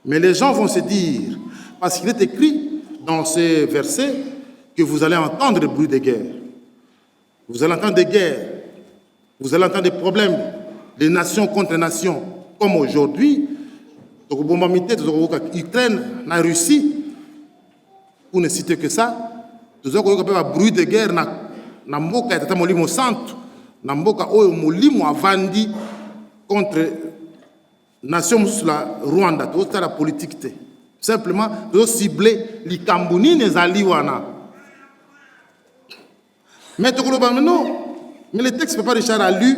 Mais les gens vont se dire, parce qu'il est écrit dans ces versets, que vous allez entendre le bruit des guerres. Vous allez entendre des guerres. Vous allez entendre des problèmes, des nations contre nations. Comme aujourd'hui, Ukraine, la Russie, pour ne citer que ça, vous avez un bruit de guerre na mboka ya molimo santo, na mboka oyo molimo avandi contre nation la Rwanda, tout ça la politique. Simplement, vous cibler les Kambuni les Aliwana. Mais le texte que Papa Richard a lu,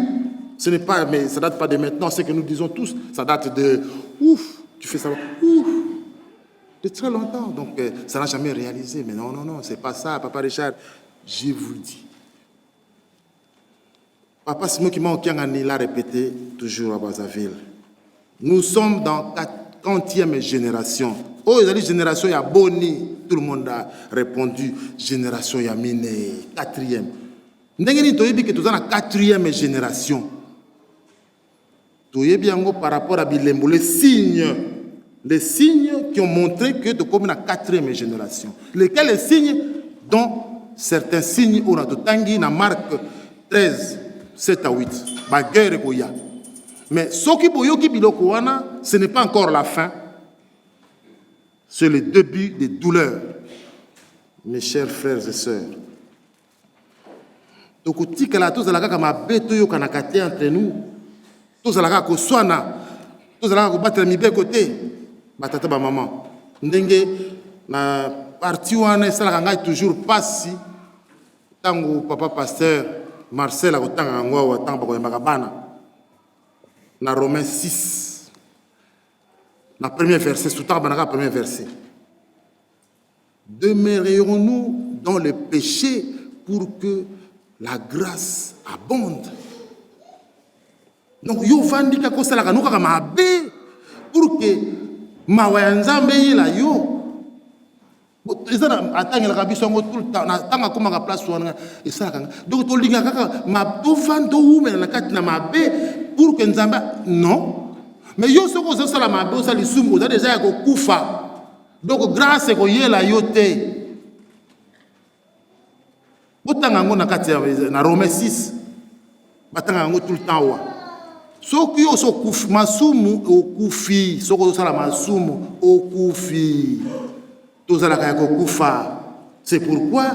ce n'est pas, mais ça date pas de maintenant, c'est que nous disons tous, ça date de ouf, tu fais ça, ouf, de très longtemps. Donc ça n'a jamais réalisé. Mais non, c'est pas ça, Papa Richard, je vous le dis. Papa Simon qui l'a répété toujours à Brazzaville. Nous sommes dans la 40e génération. Oh, il y a une génération, il y a Boni. Tout le monde a répondu. Génération, il y a Mine. 4e. Nous sommes dans la 4e génération. Par rapport à Bilembo, les signes qui ont montré que nous sommes dans la 4e génération. Lesquels les signes? Dont certains signes, on a tout tangi, dans Marc 13, 7 à 8. Baguerre et Goya. Mais ce n'est pas encore la fin. C'est le début des douleurs. Mes chers frères et sœurs. Donc, tous entre nous, tous les gens qui sont tous les gens qui battent les côté, batata ba maman. Ndenge na parti wana ça toujours passe tango papa pasteur Marcel a kotanga ngwa tango ko makabana. Dans Romains 6, dans le premier verset, sous le premier verset. Demeurerons-nous dans le péché pour que la grâce abonde. Donc, yo vandi ka kosala ka nuka mabe pour que mawayanzambe yela yo. Ezana atangela ka biso ngo tout le temps na tanga kuma ka place wana esaka. Donc to linga kaka ma to vando umela na kati na mabe pour que nzamba non. Mais yo soko zo sala mabe o sali sumbu za déjà ko kufa. Donc grâce ko yela yo te. Botanga ngo na kati na Romains 6. Batanga ngo tout le temps wa. Soki yo so kufi masumu o kufi soko zo sala masumu o kufi. C'est pourquoi,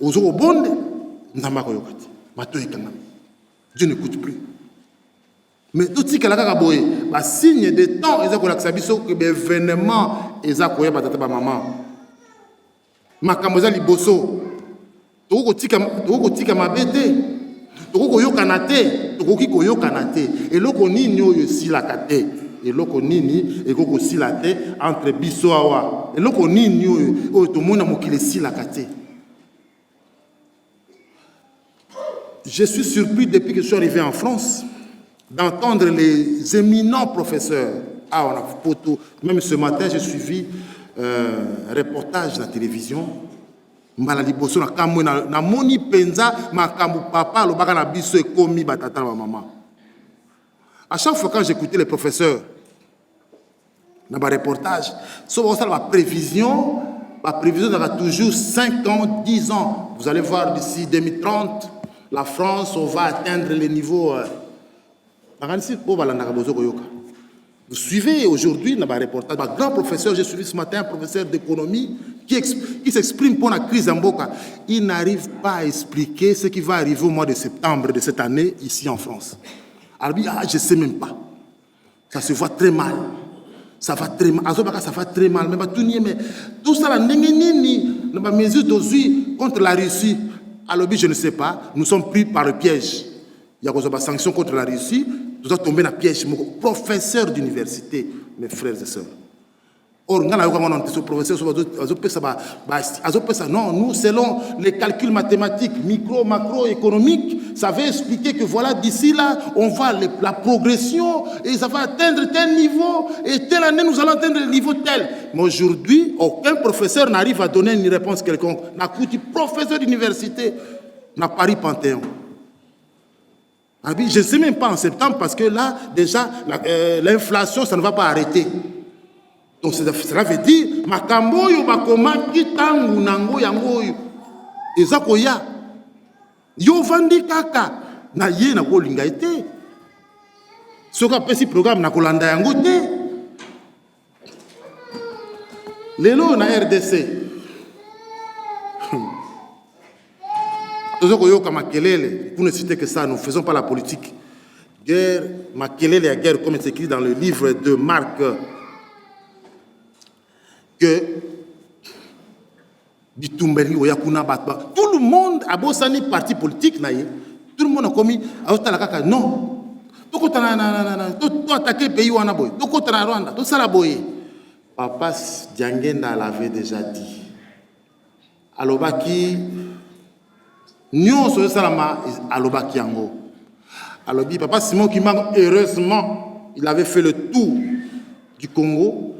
aux autres bondes, Dieu n'écoute plus. Mais tout ce qui est signe de temps, ils ont que l'événement est maman. Makamoza liboso. Tokotika mabete. Toko kanate. Toko kanate. Et loko nini yo si la kate. Et loko nini et koko si la te entre biso awa. Et loko nini yo to mona mokile si la kate. Je suis surpris depuis que je suis arrivé en France d'entendre les éminents professeurs. Ah, on a photo. Même ce matin, j'ai suivi un reportage de la télévision. Malali boso na kamwe na moni penza makambu papa lo baka na biso ekomi batata na maman. À chaque fois quand j'écoutais les professeurs dans ma reportage, sur la prévision aura toujours 5 ans, 10 ans. Vous allez voir d'ici 2030, la France, on va atteindre les niveaux. Vous suivez aujourd'hui dans ma reportage, un grand professeur, j'ai suivi ce matin un professeur d'économie qui s'exprime pour la crise en Boka. Il n'arrive pas à expliquer ce qui va arriver au mois de septembre de cette année ici en France. Alors, je ne sais même pas. Ça se voit très mal. Ça va très mal. Ça va très mal. Mais tout ça, la mesure d'aujourd'hui contre la Russie, alors je ne sais pas. Nous sommes pris par le piège. Il y a des sanctions contre la Russie. Nous sommes tombés dans le piège. Mon professeur d'université, mes frères et sœurs. Or, non, nous, selon les calculs mathématiques, micro, macroéconomiques, ça veut expliquer que voilà, d'ici là, on voit la progression et ça va atteindre tel niveau et telle année, nous allons atteindre le niveau tel. Mais aujourd'hui, aucun professeur n'arrive à donner une réponse quelconque. Nakouti, professeur d'université, n'a Paris Panthéon. Je ne sais même pas en septembre parce que là, déjà, l'inflation, ça ne va pas arrêter. Donc cela veut dire makambo yo bakoma kitangu nango yango yo eza koya yo vandi kaka na ye na kolinga ete soka pesi programme na kolanda yango te lelo na RDC tozo koyoka makelele pour ne citer que ça, nous ne faisons pas la politique guerre makelele ya guerre comme c'est écrit dans le livre de Marc que tout le monde a beau s'en parti politique, tout le monde a commis non. Tout attaquer le pays où on a boy. Tout Rwanda, tout ça la boy. Papa Diangenda l'avait déjà dit. Alobaki, nous sommes salama alobaki yango. Alobi papa Simon Kimbangu, heureusement, il avait fait le tour du Congo.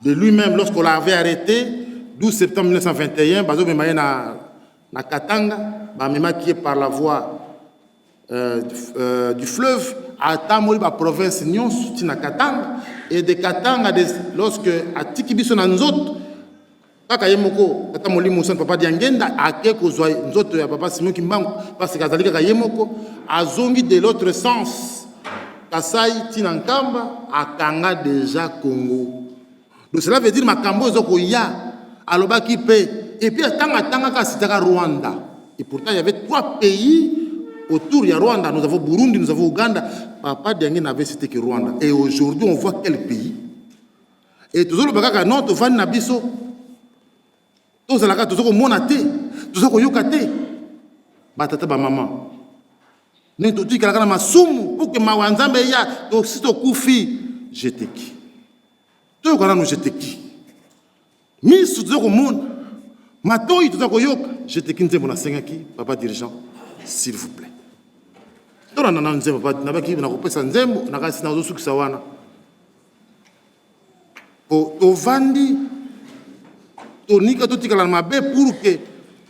De lui-même, lorsqu'on l'avait arrêté, 12 septembre 1921, Bazo Memaye na Katanga, Bamema qui est par la voie du fleuve, à Tamori, la province Nyon, soutien na Katanga, et de Katanga, lorsque à Tikibiso Nanzot, Kaka Yemoko, Katamoli Moussan, Papa Diangenda, à Keko Zoy, Nzot, Papa Simon Kimbangu, parce que Kazalika Yemoko, a zongi de l'autre sens, Kasai Tinankamba, a Kanga déjà Congo. Donc cela veut dire makambo zoko ya alobaki pe et puis tanga ka sitaka Rwanda. Et pourtant il y avait 3 pays autour de Rwanda, nous avons Burundi, nous avons Ouganda. Papa Diangé n'avait cité que Rwanda. Et aujourd'hui on voit quel pays. Et toujours le bagaka non to van na biso. To zalaka to zoko monate, to zoko yokate. Batata ba maman. Ne to tika na masumu pour que mawanzambe ya to sito kufi j'étais qui. Tout le monde j'étais qui. Miss tout le monde. Matoi tout le monde j'étais qui nzembo na sengaki papa dirigeant s'il vous plaît. Tout le monde nzembo papa na baki na kopesa nzembo na kasi na zosuki sawana. To vandi to nika to tikala mabe pour que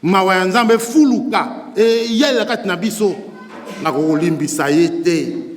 mawa nzambe fuluka et yela kati na biso na ko limbisa yete.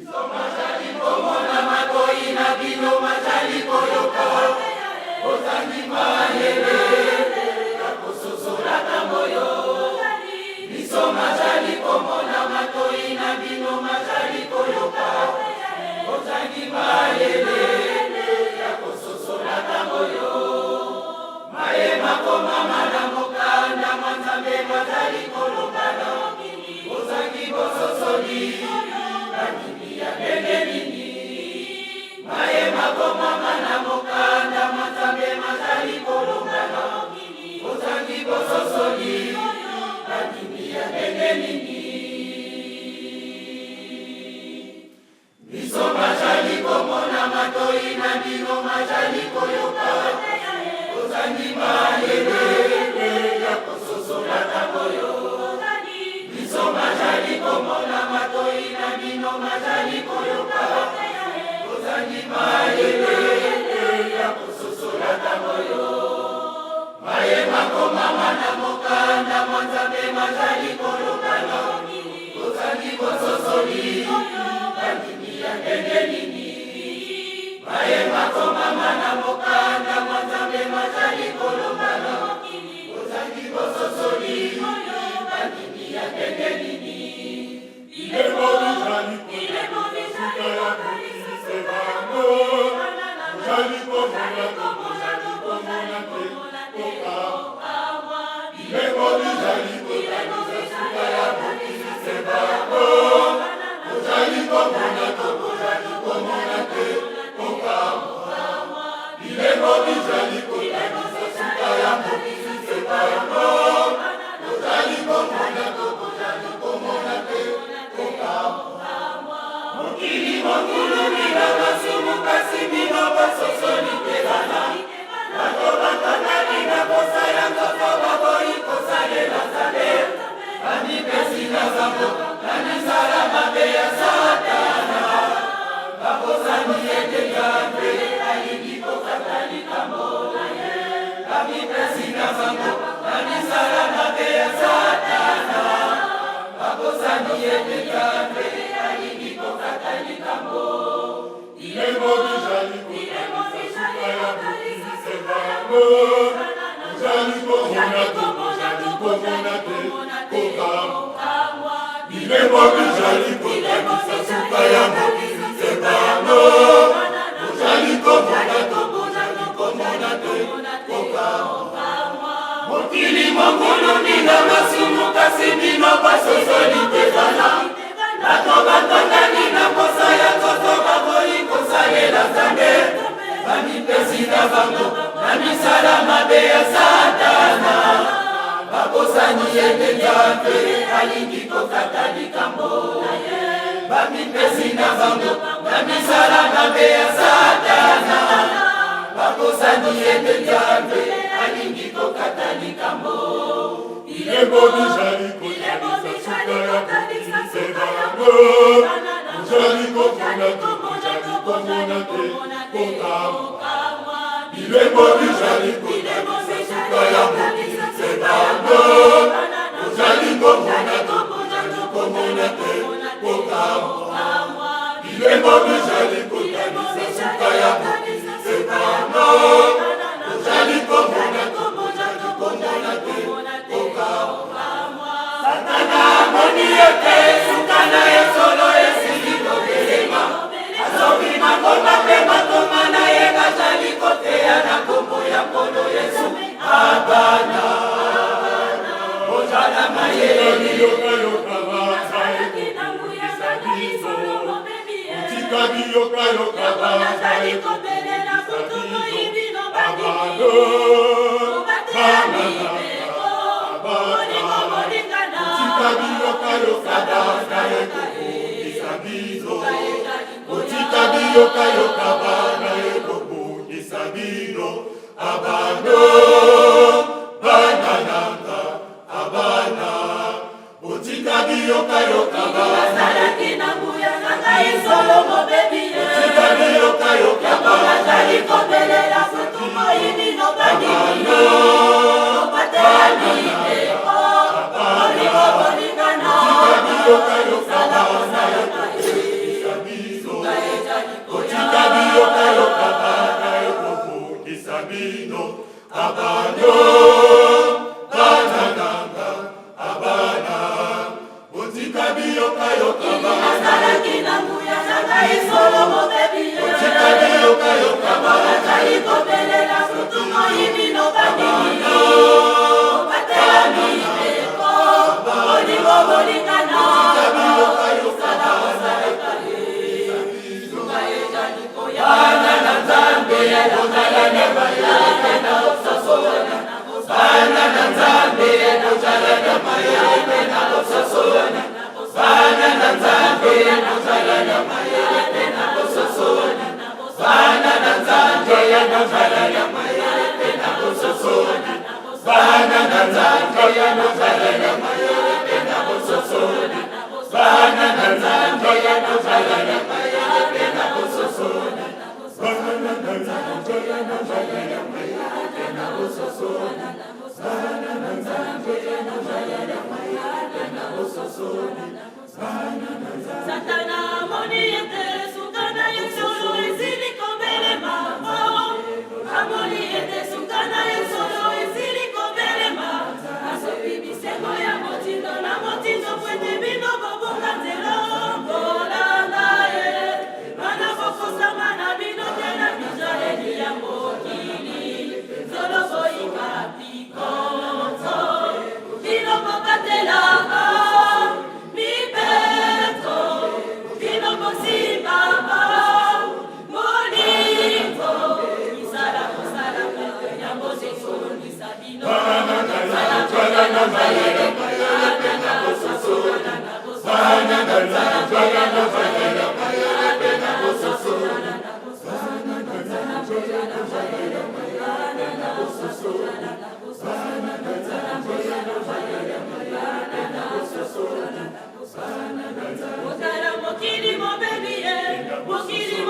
Mokili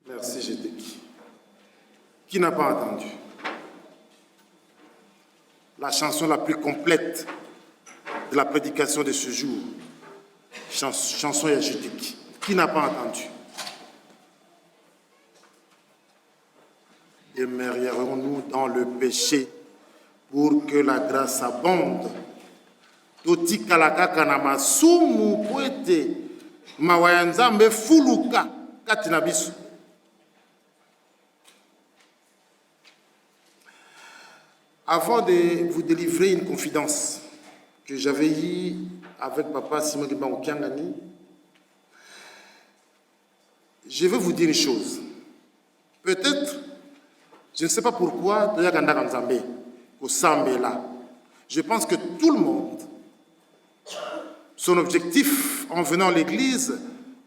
Merci, j'étais qui? Qui n'a pas entendu? La chanson la plus complète de la prédication de ce jour. Chanson yagétique. Qui n'a pas entendu? Demeurerons-nous dans le péché pour que la grâce abonde. Toti kalakaka na masumu poete mawaya nzambe fuluka kati na biso. Avant de vous délivrer une confidence que j'avais eue avec papa Simon Gibango Kiangani, je veux vous dire une chose. Peut-être, je ne sais pas pourquoi, je pense que tout le monde, son objectif en venant à l'église,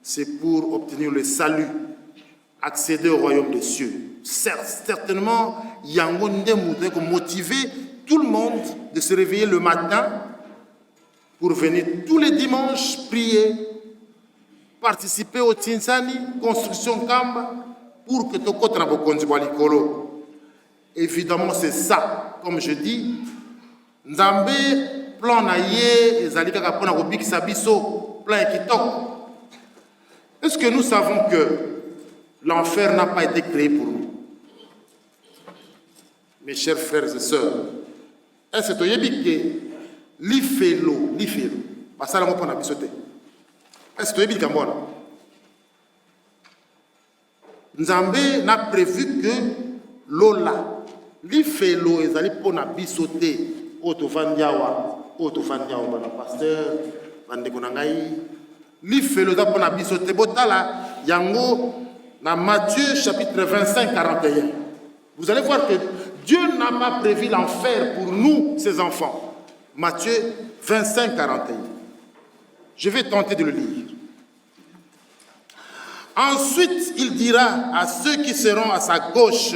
c'est pour obtenir le salut, accéder au royaume des cieux. Certainement, il y a un motiver tout le monde de se réveiller le matin pour venir tous les dimanches prier, participer au Tinsani, construction Kamba, pour que tu aies. Évidemment, c'est ça, comme je dis, Nzambe, plan na ye, ezali kaka pona kobikisa biso, plan ekitok. Est-ce que nous savons que l'enfer n'a pas été créé pour nous? Mes chers frères et sœurs, est-ce que tu l'ifelo, parce que la bisoté. Est-ce que tu as Nzambe n'a prévu que Lola, l'ifelo, ezali pona bisoté, autofandiawa, bana pasteur, bande konangai, l'ifelo da pona bisoté, botala, yango, dans Matthieu chapitre 25, 41. Vous allez voir que Dieu n'a pas prévu l'enfer pour nous, ses enfants. Matthieu 25, 41. Je vais tenter de le lire. Ensuite, il dira à ceux qui seront à sa gauche,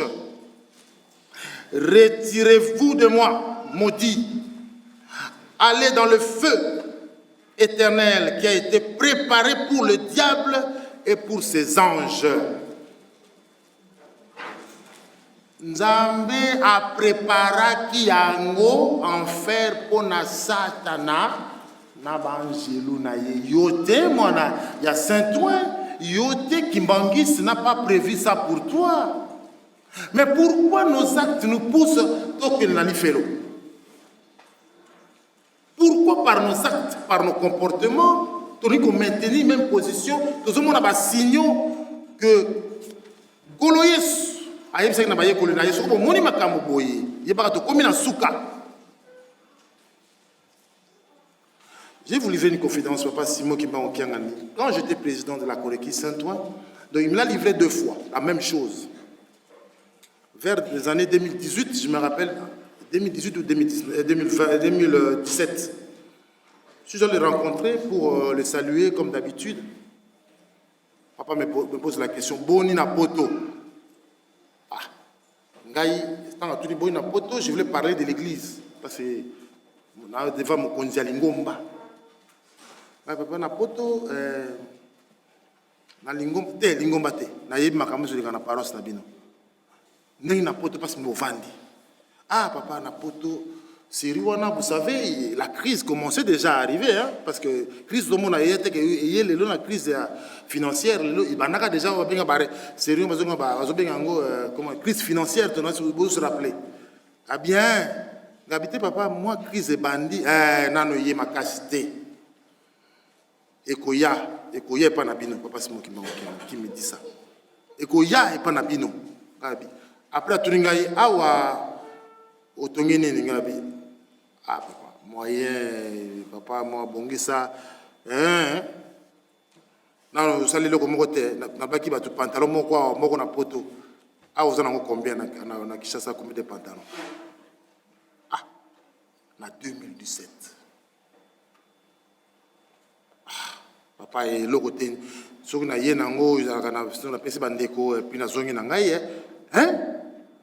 retirez-vous de moi, maudits, allez dans le feu éternel qui a été préparé pour le diable et pour ses anges. Nzambe a préparé yango enfer pour na satana na banjelu na ye yote mona ya Saint-Ouen yote Kimbangis n'a pas prévu ça pour toi. Mais pourquoi nos actes nous poussent token na lifelo? Pourquoi par nos actes, par nos comportements, tu qu'on maintenir même position, tout le monde a des signaux que Goloyes je vais vous livrer une confidence, papa Simon Gibango Kiangani. Quand j'étais président de la Corée Saint-Ouen, il me l'a livré 2 fois, la même chose. Vers les années 2018, je me rappelle, 2018 ou 2017. Je suis allé le rencontrer pour le saluer comme d'habitude. Papa me pose la question, Boni na poto. Je voulais parler de l'église parce que devant mon konzi lingomba. Papa na poto na lingomba te na yebi makambo zo na paroisse na bino. Ndenge na poto parce que vandi. Ah papa na poto Siriwana, vous savez, la crise commençait déjà à arriver, hein, parce que la crise de mon la crise financière, il y a déjà une crise financière, vous vous rappelez. Ah bien, habité papa, moi, crise de bandit, non, il y a ma cacité. Et Koya est pas nabino, papa, c'est moi qui me dit ça. Et Koya est pas nabino. Après, tout le monde a dit, ah, papa, moyen, papa, moi, bongi ça. Non, vous savez, le côté, n'a pas qui va tout pantalon, moi, quoi, moi, on a poto. Ah, vous en avez combien, on a qui chasse combien de pantalons? Ah, en 2017. papa et le côté soki na ye nango ezalaka na na pesi bandeko puis na zongi na ngai hein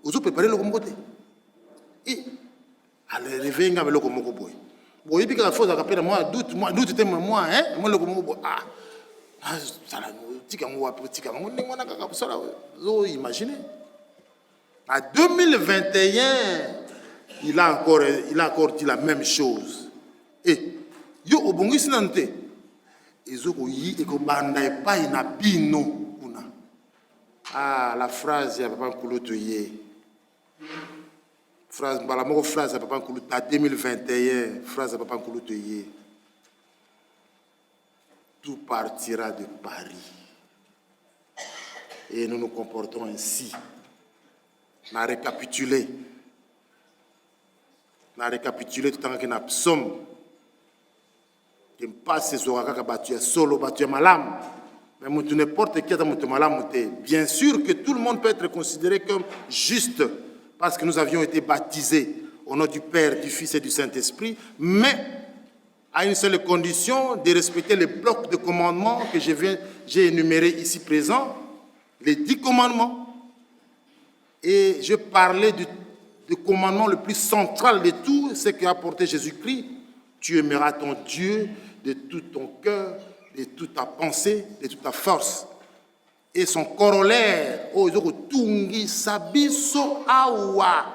ozo préparer le kombote et ale réveiller nga le komoko boy boy bi ka faut ka moi doute te moi hein moi le komoko ah ça la tika ngo tika ngo ndingo na kaka sala zo imaginer en 2021 il a encore dit la même chose et yo obongisi nante ezoko yi ekobanda epai na bino kuna ah la phrase ya papa Nkulutu ye phrase bala moko phrase ya papa Nkulutu à 2021 phrase ya papa Nkulutu ye tout partira de Paris et nous nous comportons ainsi. Na récapituler tout en que na psaume qui me passe ces oracles battu solo battu malam mais n'importe qui a dans malam bien sûr que tout le monde peut être considéré comme juste parce que nous avions été baptisés au nom du Père, du Fils et du Saint-Esprit, mais à une seule condition de respecter les blocs de commandements que j'ai énumérés ici présents, les 10 commandements. Et je parlais du commandement le plus central de tout, ce qu'a apporté Jésus-Christ. Tu aimeras ton Dieu de tout ton cœur, de toute ta pensée, de toute ta force. Et son corollaire, oh, tungi sabiso awa.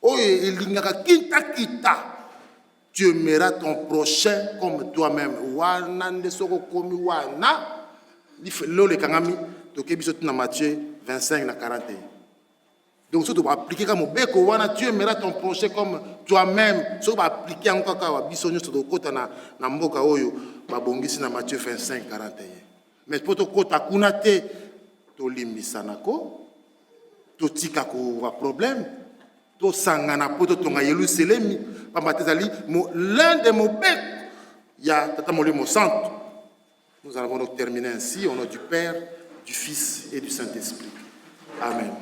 Oh, tu aimeras ton prochain comme toi-même. Wana ndesoko komi wana. Lole kangami, tokebiso na Matthieu 25 na 41. Donc, si tu vas appliquer comme tu aimeras ton prochain comme toi-même. Si tu vas appliquer encore comme na mboka oyo, babongisi na Matthieu 25, 41. Mais pour te kota kunate, to limbisanako, to tika ko problème, to sangana poto to ngayelu selemi, pamatezali l'un de mon bec, il y a tata molimo santo. Nous allons donc terminer ainsi au nom du Père, du Fils et du Saint-Esprit. Amen.